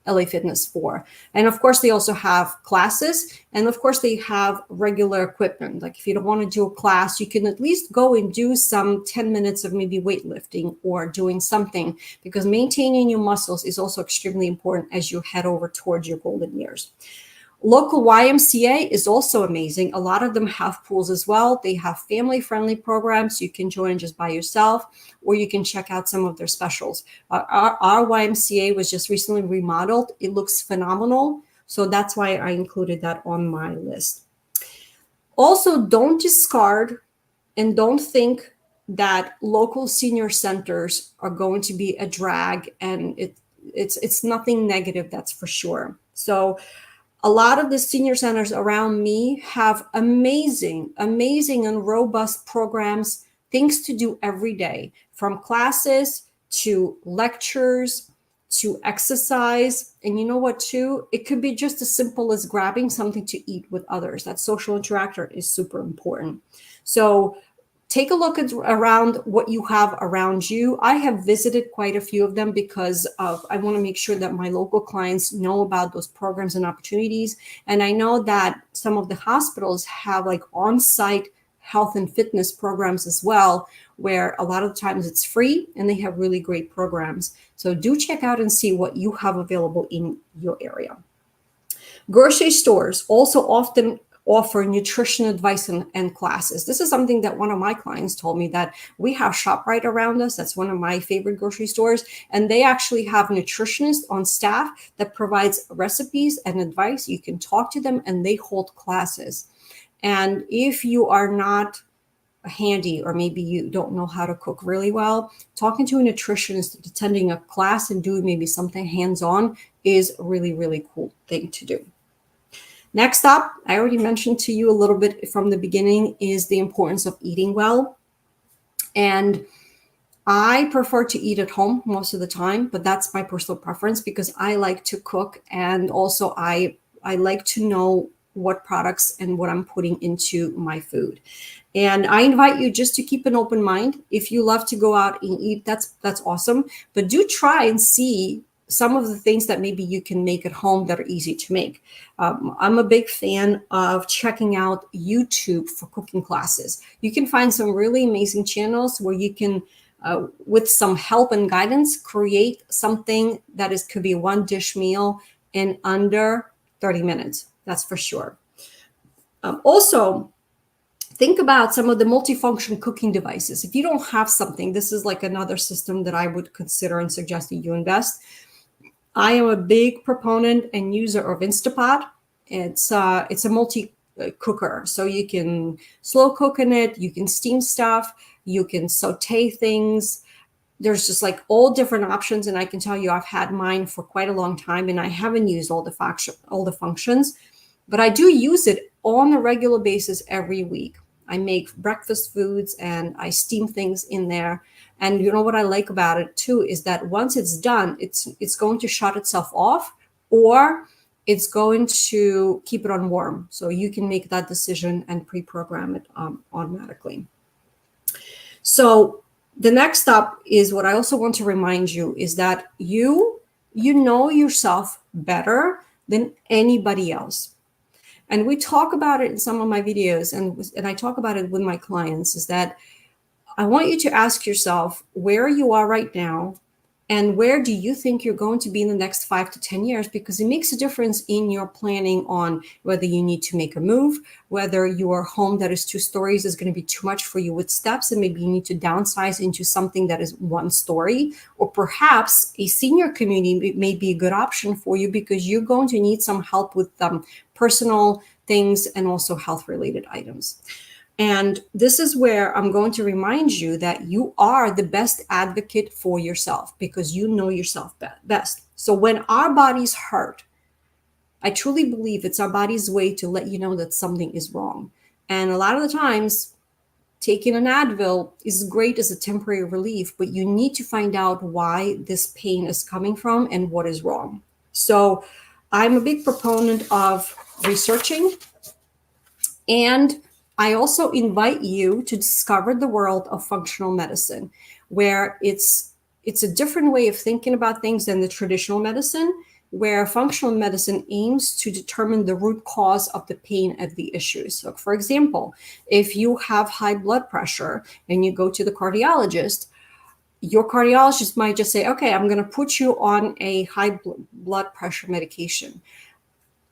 LA Fitness for. And of course, they also have classes, and of course, they have regular equipment. Like if you don't want to do a class, you can at least go and do some 10 minutes of maybe weightlifting or doing something, because maintaining your muscles is also extremely important as you head over towards your golden years. Local YMCA is also amazing. A lot of them have pools as well. They have family-friendly programs. You can join just by yourself, or you can check out some of their specials. Our YMCA was just recently remodeled. It looks phenomenal. So that's why I included that on my list. Also, don't discard and don't think that local senior centers are going to be a drag, and it's nothing negative, that's for sure. So a lot of the senior centers around me have amazing and robust programs, things to do every day, from classes to lectures to exercise. And you know what, too? It could be just as simple as grabbing something to eat with others. That social interaction is super important. So take a look around what you have around you. I have visited quite a few of them because I want to make sure that my local clients know about those programs and opportunities. And I know that some of the hospitals have like on-site health and fitness programs as well, where a lot of the times it's free and they have really great programs. So do check out and see what you have available in your area. Grocery stores also often offer nutrition advice and classes. This is something that one of my clients told me, that we have ShopRite around us. That's one of my favorite grocery stores. And they actually have nutritionists on staff that provides recipes and advice. You can talk to them and they hold classes. And if you are not handy, or maybe you don't know how to cook really well, talking to a nutritionist, attending a class and doing maybe something hands-on is a really, really cool thing to do. Next up, I already mentioned to you a little bit from the beginning, is the importance of eating well. And I prefer to eat at home most of the time, but that's my personal preference because I like to cook. And also I like to know what products and what I'm putting into my food. And I invite you just to keep an open mind. If you love to go out and eat, that's awesome. But do try and see some of the things that maybe you can make at home that are easy to make. I'm a big fan of checking out YouTube for cooking classes. You can find some really amazing channels where you can, with some help and guidance, create something that could be a one dish meal in under 30 minutes. That's for sure. Also, think about some of the multifunction cooking devices. If you don't have something, this is like another system that I would consider and suggest that you invest. I am a big proponent and user of Instapot. It's a multi cooker, so you can slow cook in it, you can steam stuff, you can saute things. There's just like all different options, and I can tell you I've had mine for quite a long time, and I haven't used all the functions. but I do use it on a regular basis every week. I make breakfast foods and I steam things in there. And you know what I like about it too is that once it's done, it's going to shut itself off, or it's going to keep it on warm. So you can make that decision and pre-program it automatically. So the next step is what I also want to remind you is that you know yourself better than anybody else. And we talk about it in some of my videos, and I talk about it with my clients, is that I want you to ask yourself where you are right now and where do you think you're going to be in the next 5 to 10 years, because it makes a difference in your planning on whether you need to make a move, whether your home that is 2 stories is going to be too much for you with steps, and maybe you need to downsize into something that is 1 story, or perhaps a senior community may be a good option for you because you're going to need some help with personal things and also health related items. And this is where I'm going to remind you that you are the best advocate for yourself because you know yourself best. So when our bodies hurt, I truly believe it's our body's way to let you know that something is wrong. And a lot of the times, taking an Advil is great as a temporary relief, but you need to find out why this pain is coming from and what is wrong. So I'm a big proponent of researching, and I also invite you to discover the world of functional medicine, where it's a different way of thinking about things than the traditional medicine, where functional medicine aims to determine the root cause of the pain of the issues. So for example, if you have high blood pressure and you go to the cardiologist, your cardiologist might just say, okay, I'm going to put you on a high blood pressure medication.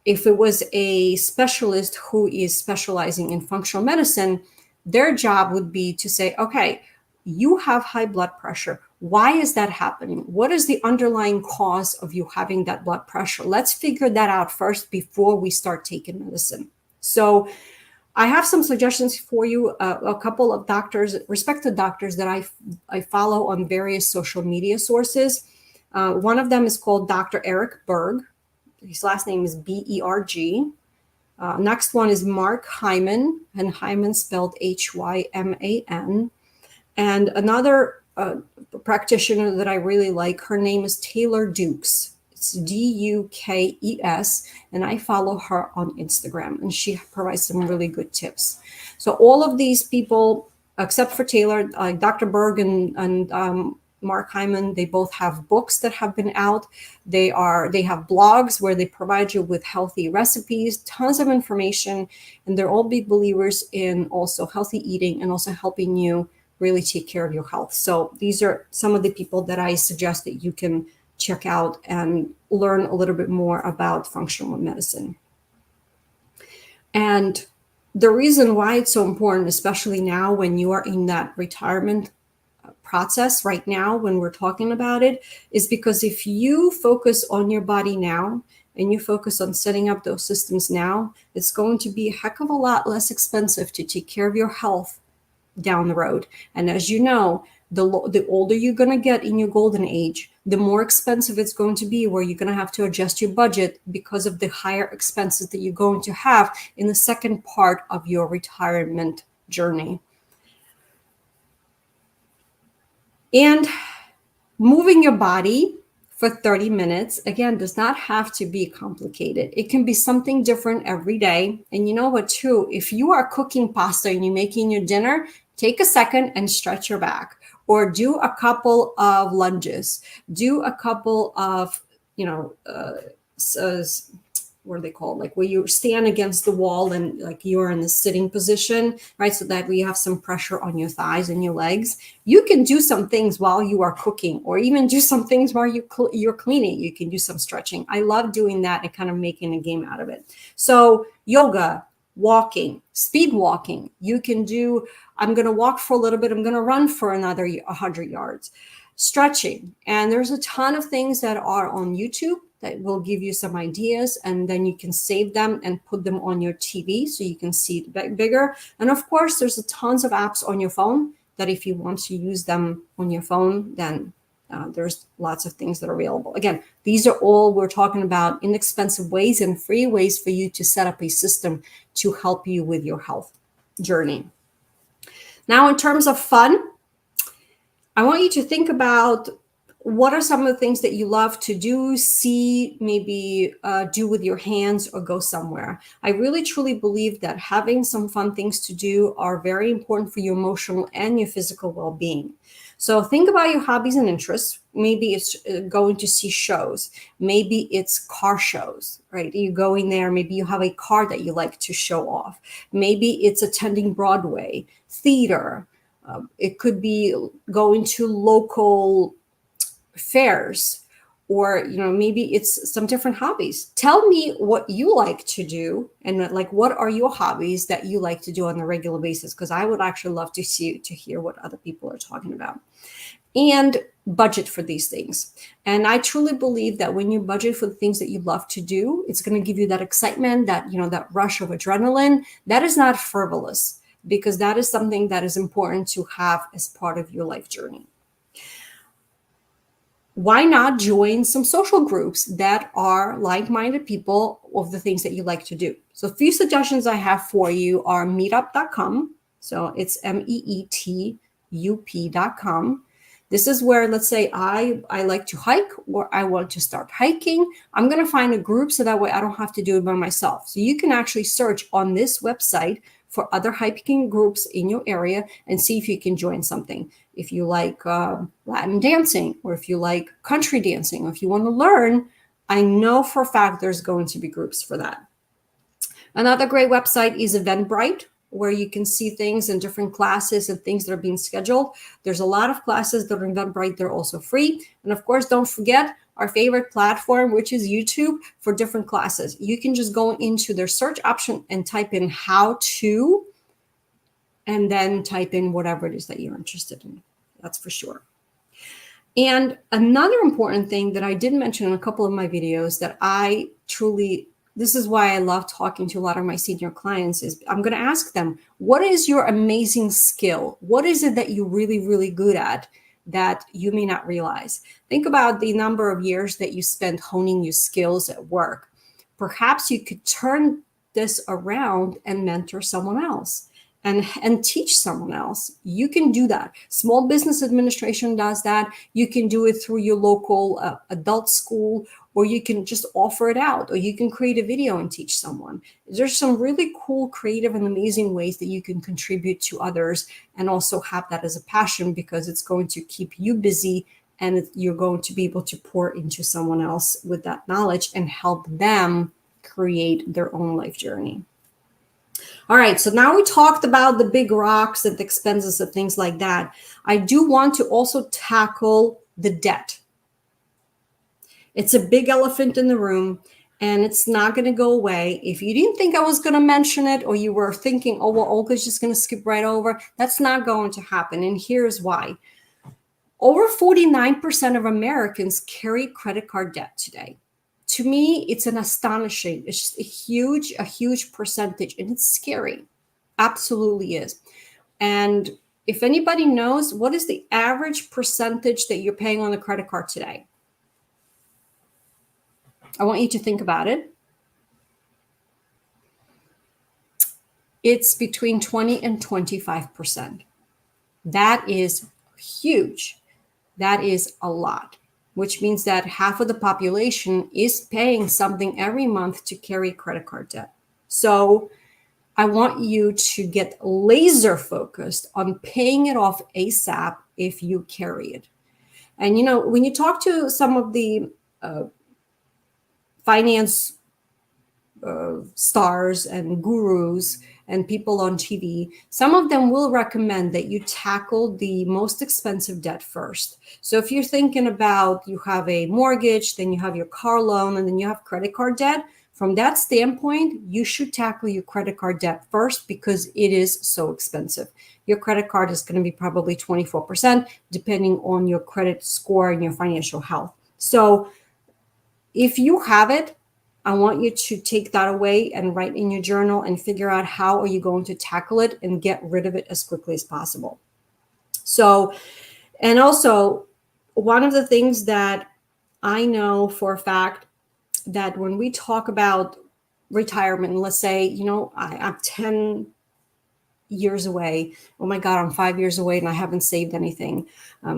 If it was a specialist who is specializing in functional medicine, their job would be to say, okay, you have high blood pressure. Why is that happening? What is the underlying cause of you having that blood pressure? Let's figure that out first before we start taking medicine. So I have some suggestions for you. A couple of doctors, respected doctors that I follow on various social media sources. One of them is called Dr. Eric Berg. His last name is Berg. Next one is Mark Hyman, and Hyman spelled Hyman. And another practitioner that I really like, her name is Taylor Dukes. It's Dukes, and I follow her on Instagram, and she provides some really good tips. So all of these people, except for Taylor, Dr. Berg and Mark Hyman, they both have books that have been out. They have blogs where they provide you with healthy recipes, tons of information, and they're all big believers in also healthy eating and also helping you really take care of your health. So these are some of the people that I suggest that you can check out and learn a little bit more about functional medicine. And the reason why it's so important, especially now when you are in that retirement process right now, when we're talking about it, is because if you focus on your body now and you focus on setting up those systems now, it's going to be a heck of a lot less expensive to take care of your health down the road. And as you know, the older you're going to get in your golden age, the more expensive it's going to be, where you're going to have to adjust your budget because of the higher expenses that you're going to have in the second part of your retirement journey. And moving your body for 30 minutes, again, does not have to be complicated. It can be something different every day. And you know what, too? If you are cooking pasta and you're making your dinner, take a second and stretch your back, or do a couple of lunges, do a couple of, what are they called? Like where you stand against the wall and like you're in the sitting position, right? So that we have some pressure on your thighs and your legs. You can do some things while you are cooking, or even do some things while you're cleaning. You can do some stretching. I love doing that and kind of making a game out of it. So yoga, walking, speed walking. You can do, I'm going to walk for a little bit. I'm going to run for another 100 yards. Stretching. And there's a ton of things that are on YouTube that will give you some ideas, and then you can save them and put them on your TV so you can see it bigger. And of course, there's tons of apps on your phone that if you want to use them on your phone, then There's lots of things that are available. Again, these are all we're talking about inexpensive ways and free ways for you to set up a system to help you with your health journey. Now, in terms of fun, I want you to think about what are some of the things that you love to do, see, maybe do with your hands or go somewhere. I really truly believe that having some fun things to do are very important for your emotional and your physical well-being. So think about your hobbies and interests. Maybe it's going to see shows. Maybe it's car shows, right? You go in there, maybe you have a car that you like to show off. Maybe it's attending Broadway, theater. It could be going to local fairs, or maybe it's some different hobbies. Tell me what you like to do, and like what are your hobbies that you like to do on a regular basis, because I would actually love to hear what other people are talking about. And budget for these things. And I truly believe that when you budget for the things that you love to do, it's going to give you that excitement, that that rush of adrenaline. That is not frivolous, because that is something that is important to have as part of your life journey. Why not join some social groups that are like-minded people of the things that you like to do? So a few suggestions I have for you are meetup.com. So it's meetup.com. This is where, let's say I like to hike, or I want to start hiking. I'm going to find a group so that way I don't have to do it by myself. So you can actually search on this website for other hiking groups in your area and see if you can join something. If you like Latin dancing, or if you like country dancing, or if you want to learn, I know for a fact there's going to be groups for that. Another great website is Eventbrite, where you can see things and different classes and things that are being scheduled. There's a lot of classes that are Eventbrite. They're also free. And of course, don't forget our favorite platform, which is YouTube, for different classes. You can just go into their search option and type in how to, and then type in whatever it is that you're interested in. That's for sure. And another important thing that I did mention in a couple of my videos that I truly, this is why I love talking to a lot of my senior clients, is I'm going to ask them, what is your amazing skill? What is it that you're really, really good at that you may not realize? Think about the number of years that you spent honing your skills at work. Perhaps you could turn this around and mentor someone else and teach someone else. You can do that. Small Business Administration does that. You can do it through your local adult school, or you can just offer it out, or you can create a video and teach someone. There's some really cool, creative, and amazing ways that you can contribute to others and also have that as a passion, because it's going to keep you busy, and you're going to be able to pour into someone else with that knowledge and help them create their own life journey. All right, so now we talked about the big rocks and the expenses and things like that. I do want to also tackle the debt. It's a big elephant in the room, and it's not going to go away. If you didn't think I was going to mention it, or you were thinking, oh, well, Olga's just going to skip right over, that's not going to happen. And here's why. Over 49% of Americans carry credit card debt today. To me, it's an astonishing, it's just a huge percentage, and it's scary. Absolutely is. And if anybody knows, what is the average percentage that you're paying on the credit card today? I want you to think about it. It's between 20 and 25%. That is huge. That is a lot, which means that half of the population is paying something every month to carry credit card debt. So I want you to get laser focused on paying it off ASAP if you carry it. And when you talk to some of the finance stars and gurus and people on TV, some of them will recommend that you tackle the most expensive debt first. So if you're thinking about, you have a mortgage, then you have your car loan, and then you have credit card debt, from that standpoint, you should tackle your credit card debt first, because it is so expensive. Your credit card is going to be probably 24%, depending on your credit score and your financial health. So if you have it, I want you to take that away and write in your journal and figure out how are you going to tackle it and get rid of it as quickly as possible. So, and also, one of the things that I know for a fact, that when we talk about retirement, let's say, I'm 10 years away. Oh my God, I'm 5 years away and I haven't saved anything.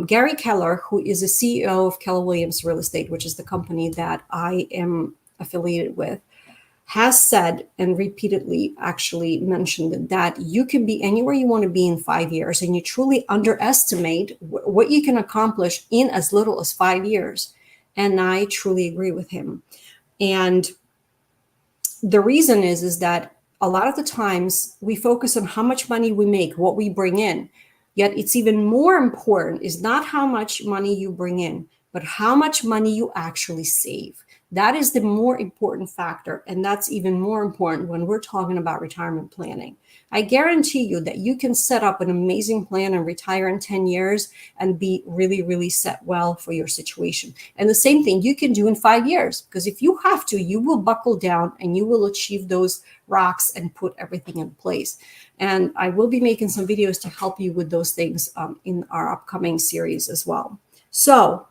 Gary Keller, who is the CEO of Keller Williams Real Estate, which is the company that I am affiliated with, has said and repeatedly actually mentioned that you can be anywhere you want to be in 5 years, and you truly underestimate what you can accomplish in as little as 5 years. And I truly agree with him. And the reason is that a lot of the times we focus on how much money we make, what we bring in. Yet it's even more important is not how much money you bring in, but how much money you actually save. That is the more important factor. And that's even more important when we're talking about retirement planning. I guarantee you that you can set up an amazing plan and retire in 10 years and be really, really set well for your situation. And the same thing you can do in 5 years, because if you have to, you will buckle down and you will achieve those rocks and put everything in place. And I will be making some videos to help you with those things in our upcoming series as well. So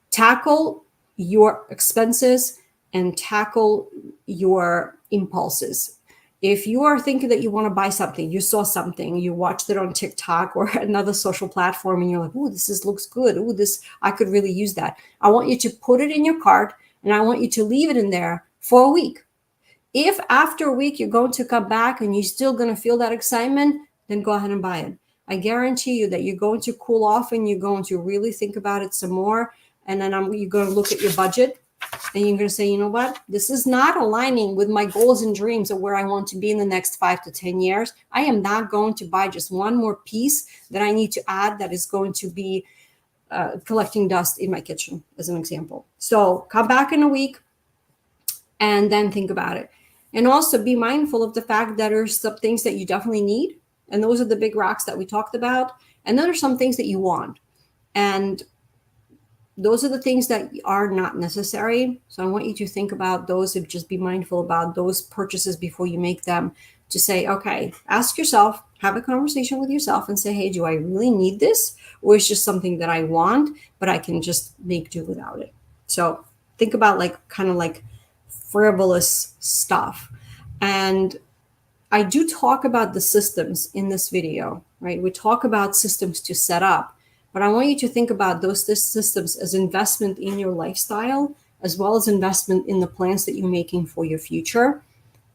tackle your expenses and tackle your impulses. If you are thinking that you want to buy something, you saw something, you watched it on TikTok or another social platform, and you're like, "Oh, looks good. Oh, I could really use that." I want you to put it in your cart, and I want you to leave it in there for a week. If after a week you're going to come back and you're still going to feel that excitement, then go ahead and buy it. I guarantee you that you're going to cool off and you're going to really think about it some more. And then you're going to look at your budget and you're going to say, you know what? This is not aligning with my goals and dreams of where I want to be in the next 5 to 10 years. I am not going to buy just one more piece that I need to add that is going to be collecting dust in my kitchen, as an example. So come back in a week and then think about it. And also be mindful of the fact that there's some things that you definitely need. And those are the big rocks that we talked about. And then there's some things that you want. And those are the things that are not necessary. So I want you to think about those and just be mindful about those purchases before you make them, to say, okay, ask yourself, have a conversation with yourself and say, hey, do I really need this? Or it's just something that I want, but I can just make do without it. So think about kind of like frivolous stuff. And I do talk about the systems in this video, right? We talk about systems to set up. But I want you to think about those systems as investment in your lifestyle, as well as investment in the plans that you're making for your future.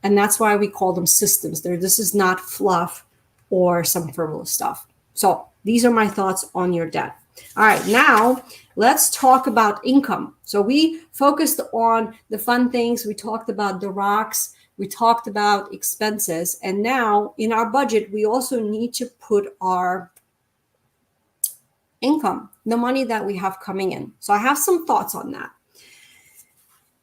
And that's why we call them systems. This is not fluff or some frivolous stuff. So these are my thoughts on your debt. All right, now let's talk about income. So we focused on the fun things. We talked about the rocks. We talked about expenses. And now in our budget, we also need to put our income, the money that we have coming in. So I have some thoughts on that.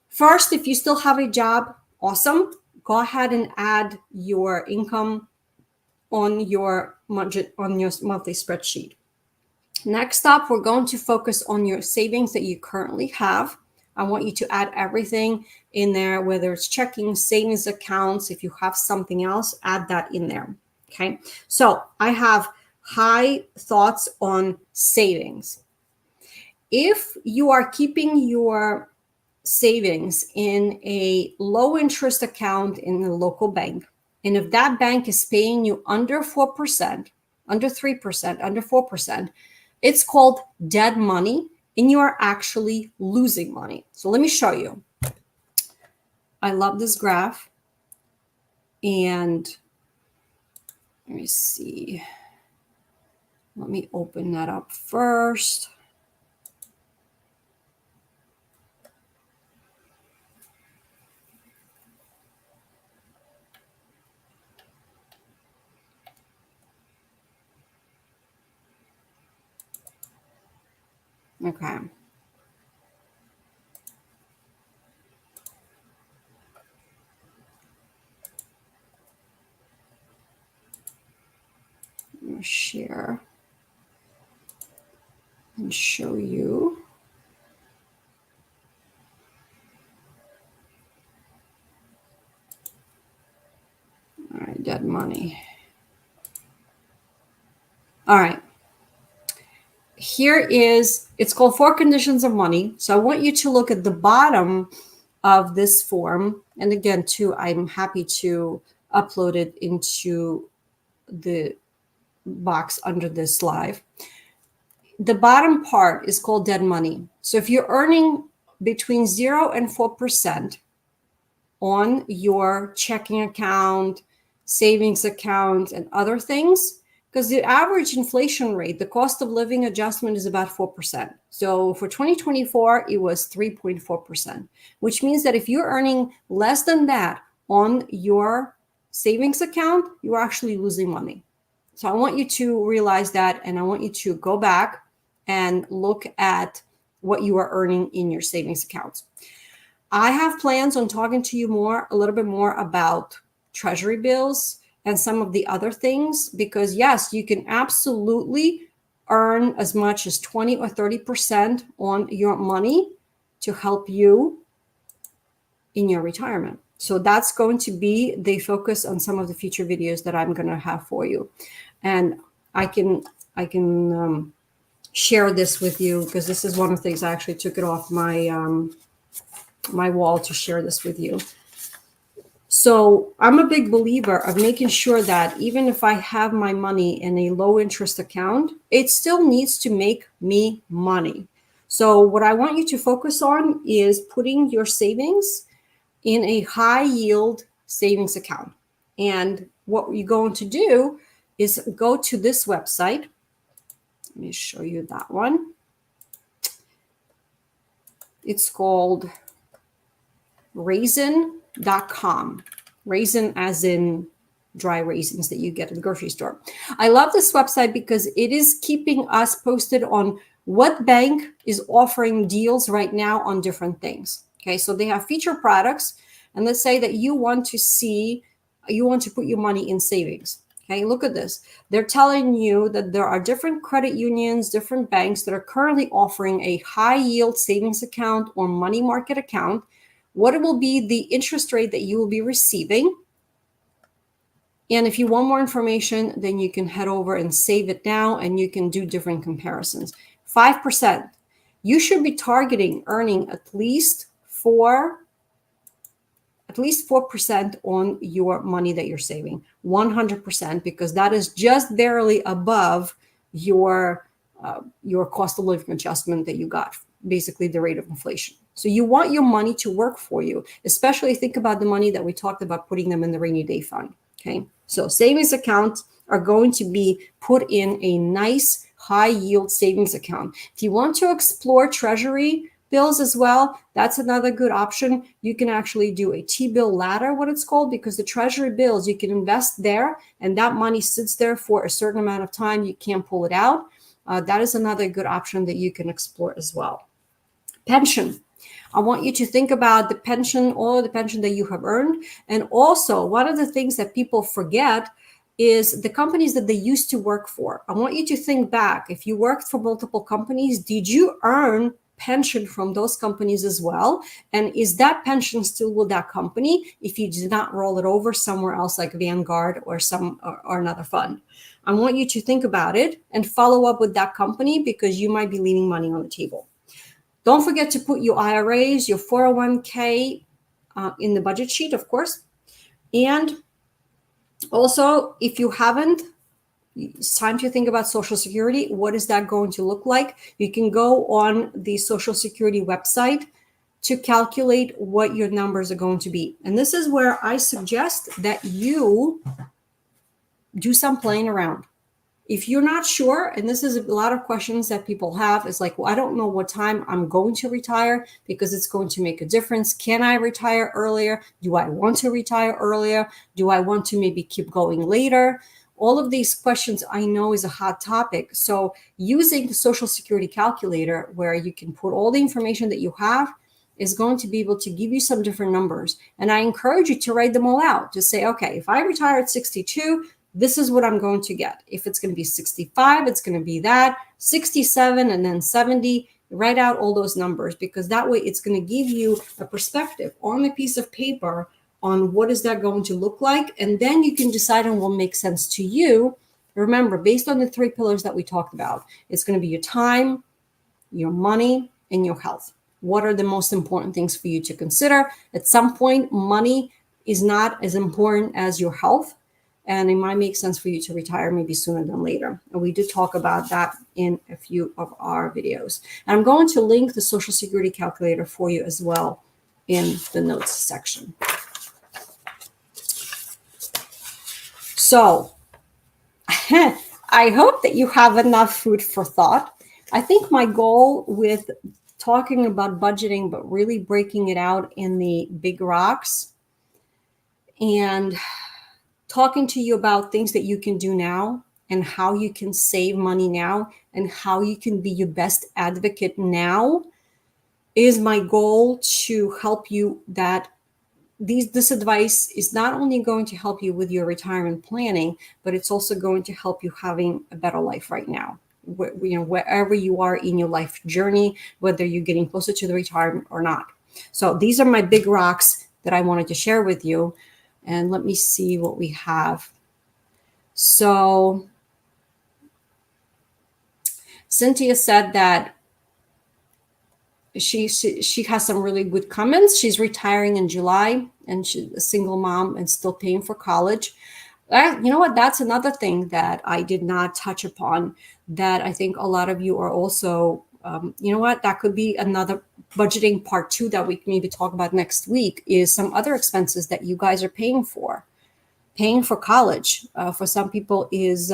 First, if you still have a job, awesome. Go ahead and add your income on your budget, on your monthly spreadsheet. Next up, we're going to focus on your savings that you currently have. I want you to add everything in there, whether it's checking, savings accounts. If you have something else, add that in there. Okay. So I have high thoughts on savings. If you are keeping your savings in a low interest account in the local bank, and if that bank is paying you under 4%, under 3%, under 4%, it's called dead money, and you are actually losing money. So let me show you. I love this graph. And let me see. Let me open that up first. Okay. I'm going to share and show you. All right, dead money. All right. it's called 4 Conditions of Money. So I want you to look at the bottom of this form. And again, too, I'm happy to upload it into the box under this live. The bottom part is called dead money. So if you're earning between 0 and 4% on your checking account, savings account, and other things, because the average inflation rate, the cost of living adjustment is about 4%. So for 2024, it was 3.4%, which means that if you're earning less than that on your savings account, you're actually losing money. So I want you to realize that, and I want you to go back and look at what you are earning in your savings accounts. I have plans on talking to you a little bit more about treasury bills and some of the other things, because yes, you can absolutely earn as much as 20 or 30% on your money to help you in your retirement. So that's going to be the focus on some of the future videos that I'm going to have for you. And I can share this with you, because this is one of the things I actually took it off my wall to share this with you. So I'm a big believer of making sure that even if I have my money in a low interest account, it still needs to make me money. So what I want you to focus on is putting your savings in a high yield savings account. And what you're going to do is go to this website. Let me show you that one. It's called raisin.com. Raisin as in dry raisins that you get at the grocery store. I love this website because it is keeping us posted on what bank is offering deals right now on different things. Okay, so they have feature products, and let's say that you want to put your money in savings. Okay, look at this. They're telling you that there are different credit unions, different banks that are currently offering a high yield savings account or money market account, what it will be the interest rate that you will be receiving. And if you want more information, then you can head over and save it now, and you can do different comparisons. 5%. You should be targeting earning at least 4% on your money that you're saving, 100%, because that is just barely above your cost of living adjustment that you got, basically the rate of inflation. So you want your money to work for you, especially think about the money that we talked about putting them in the rainy day fund. Okay, so savings accounts are going to be put in a nice high yield savings account. If you want to explore treasury bills as well, that's another good option. You can actually do a T-bill ladder, what it's called, because the treasury bills, you can invest there and that money sits there for a certain amount of time. You can't pull it out. That is another good option that you can explore as well. Pension. I want you to think about the pension or the pension that you have earned. And also, one of the things that people forget is the companies that they used to work for. I want you to think back. If you worked for multiple companies, did you earn pension from those companies as well? And is that pension still with that company if you did not roll it over somewhere else like Vanguard or another fund? I want you to think about it and follow up with that company, because you might be leaving money on the table. Don't forget to put your IRAs, your 401k in the budget sheet, of course. And also, if you haven't, it's time to think about Social Security. What is that going to look like? You can go on the Social Security website to calculate what your numbers are going to be. And this is where I suggest that you do some playing around. If you're not sure, and this is a lot of questions that people have, is like, well, I don't know what time I'm going to retire because it's going to make a difference. Can I retire earlier? Do I want to retire earlier? Do I want to maybe keep going later? All of these questions I know is a hot topic. So using the Social Security calculator, where you can put all the information that you have, is going to be able to give you some different numbers. And I encourage you to write them all out. To say, okay, if I retire at 62, this is what I'm going to get. If it's going to be 65, it's going to be that, 67, and then 70. Write out all those numbers, because that way it's going to give you a perspective on a piece of paper on what is that going to look like. And then you can decide on what makes sense to you Remember, based on the 3 pillars that we talked about, it's going to be your time, your money, and your health. What are the most important things for you to consider? At some point, money is not as important as your health, and it might make sense for you to retire maybe sooner than later. And we did talk about that in a few of our videos. And I'm going to link the Social Security calculator for you as well in the notes section. So I hope that you have enough food for thought. I think my goal with talking about budgeting, but really breaking it out in the big rocks and talking to you about things that you can do now and how you can save money now and how you can be your best advocate now is my goal to help you that this advice is not only going to help you with your retirement planning, but it's also going to help you having a better life right now. Wherever you are in your life journey, whether you're getting closer to the retirement or not. So these are my big rocks that I wanted to share with you. And let me see what we have. So Cynthia said that she has some really good comments. She's retiring in July and she's a single mom and still paying for college. You know what? That's another thing that I did not touch upon that I think a lot of you are also, you know what? That could be another budgeting part 2 that we can maybe talk about next week is some other expenses that you guys are paying for. Paying for college for some people is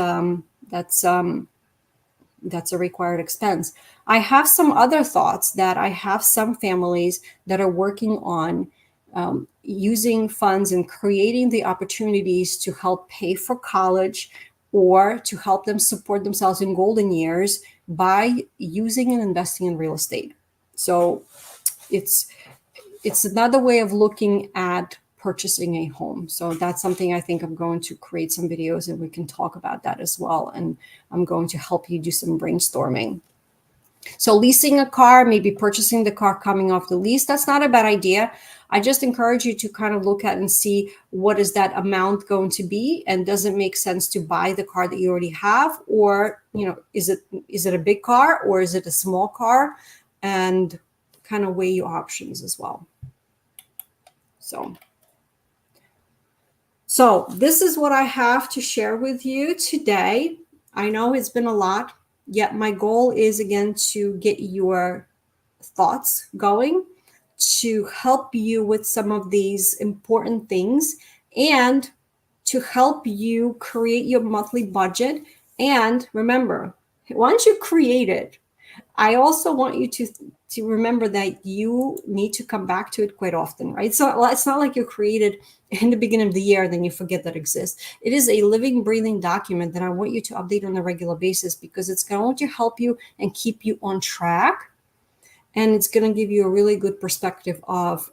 that's a required expense. I have some other thoughts that I have some families that are working on using funds and creating the opportunities to help pay for college or to help them support themselves in golden years by using and investing in real estate. So it's another way of looking at purchasing a home. So that's something I think I'm going to create some videos and we can talk about that as well. And I'm going to help you do some brainstorming. So leasing a car, maybe purchasing the car coming off the lease, that's not a bad idea. I just encourage you to kind of look at and see what is that amount going to be, and does it make sense to buy the car that you already have, or is it a big car or is it a small car, and kind of weigh your options as well. So this is what I have to share with you today. I know it's been a lot, yet my goal is, again, to get your thoughts going, to help you with some of these important things, and to help you create your monthly budget. And remember, once you create it, I also want you to remember that you need to come back to it quite often, right? So it's not like you created in the beginning of the year and then you forget that it exists. It is a living, breathing document that I want you to update on a regular basis, because it's going to help you and keep you on track. And it's going to give you a really good perspective of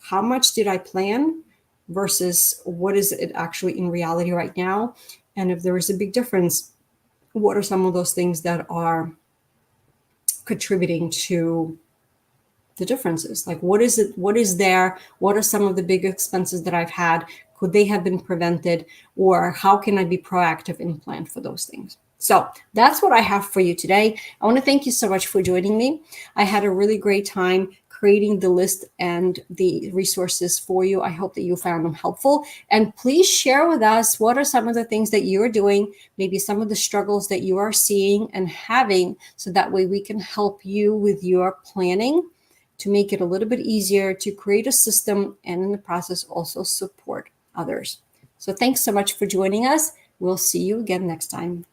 how much did I plan versus what is it actually in reality right now. And if there is a big difference, what are some of those things that are contributing to the differences? Like, what is it? What is there? What are some of the big expenses that I've had? Could they have been prevented? Or how can I be proactive and plan for those things? So that's what I have for you today. I want to thank you so much for joining me. I had a really great time creating the list and the resources for you. I hope that you found them helpful. And please share with us what are some of the things that you're doing, maybe some of the struggles that you are seeing and having, so that way we can help you with your planning to make it a little bit easier to create a system and in the process also support others. So thanks so much for joining us. We'll see you again next time.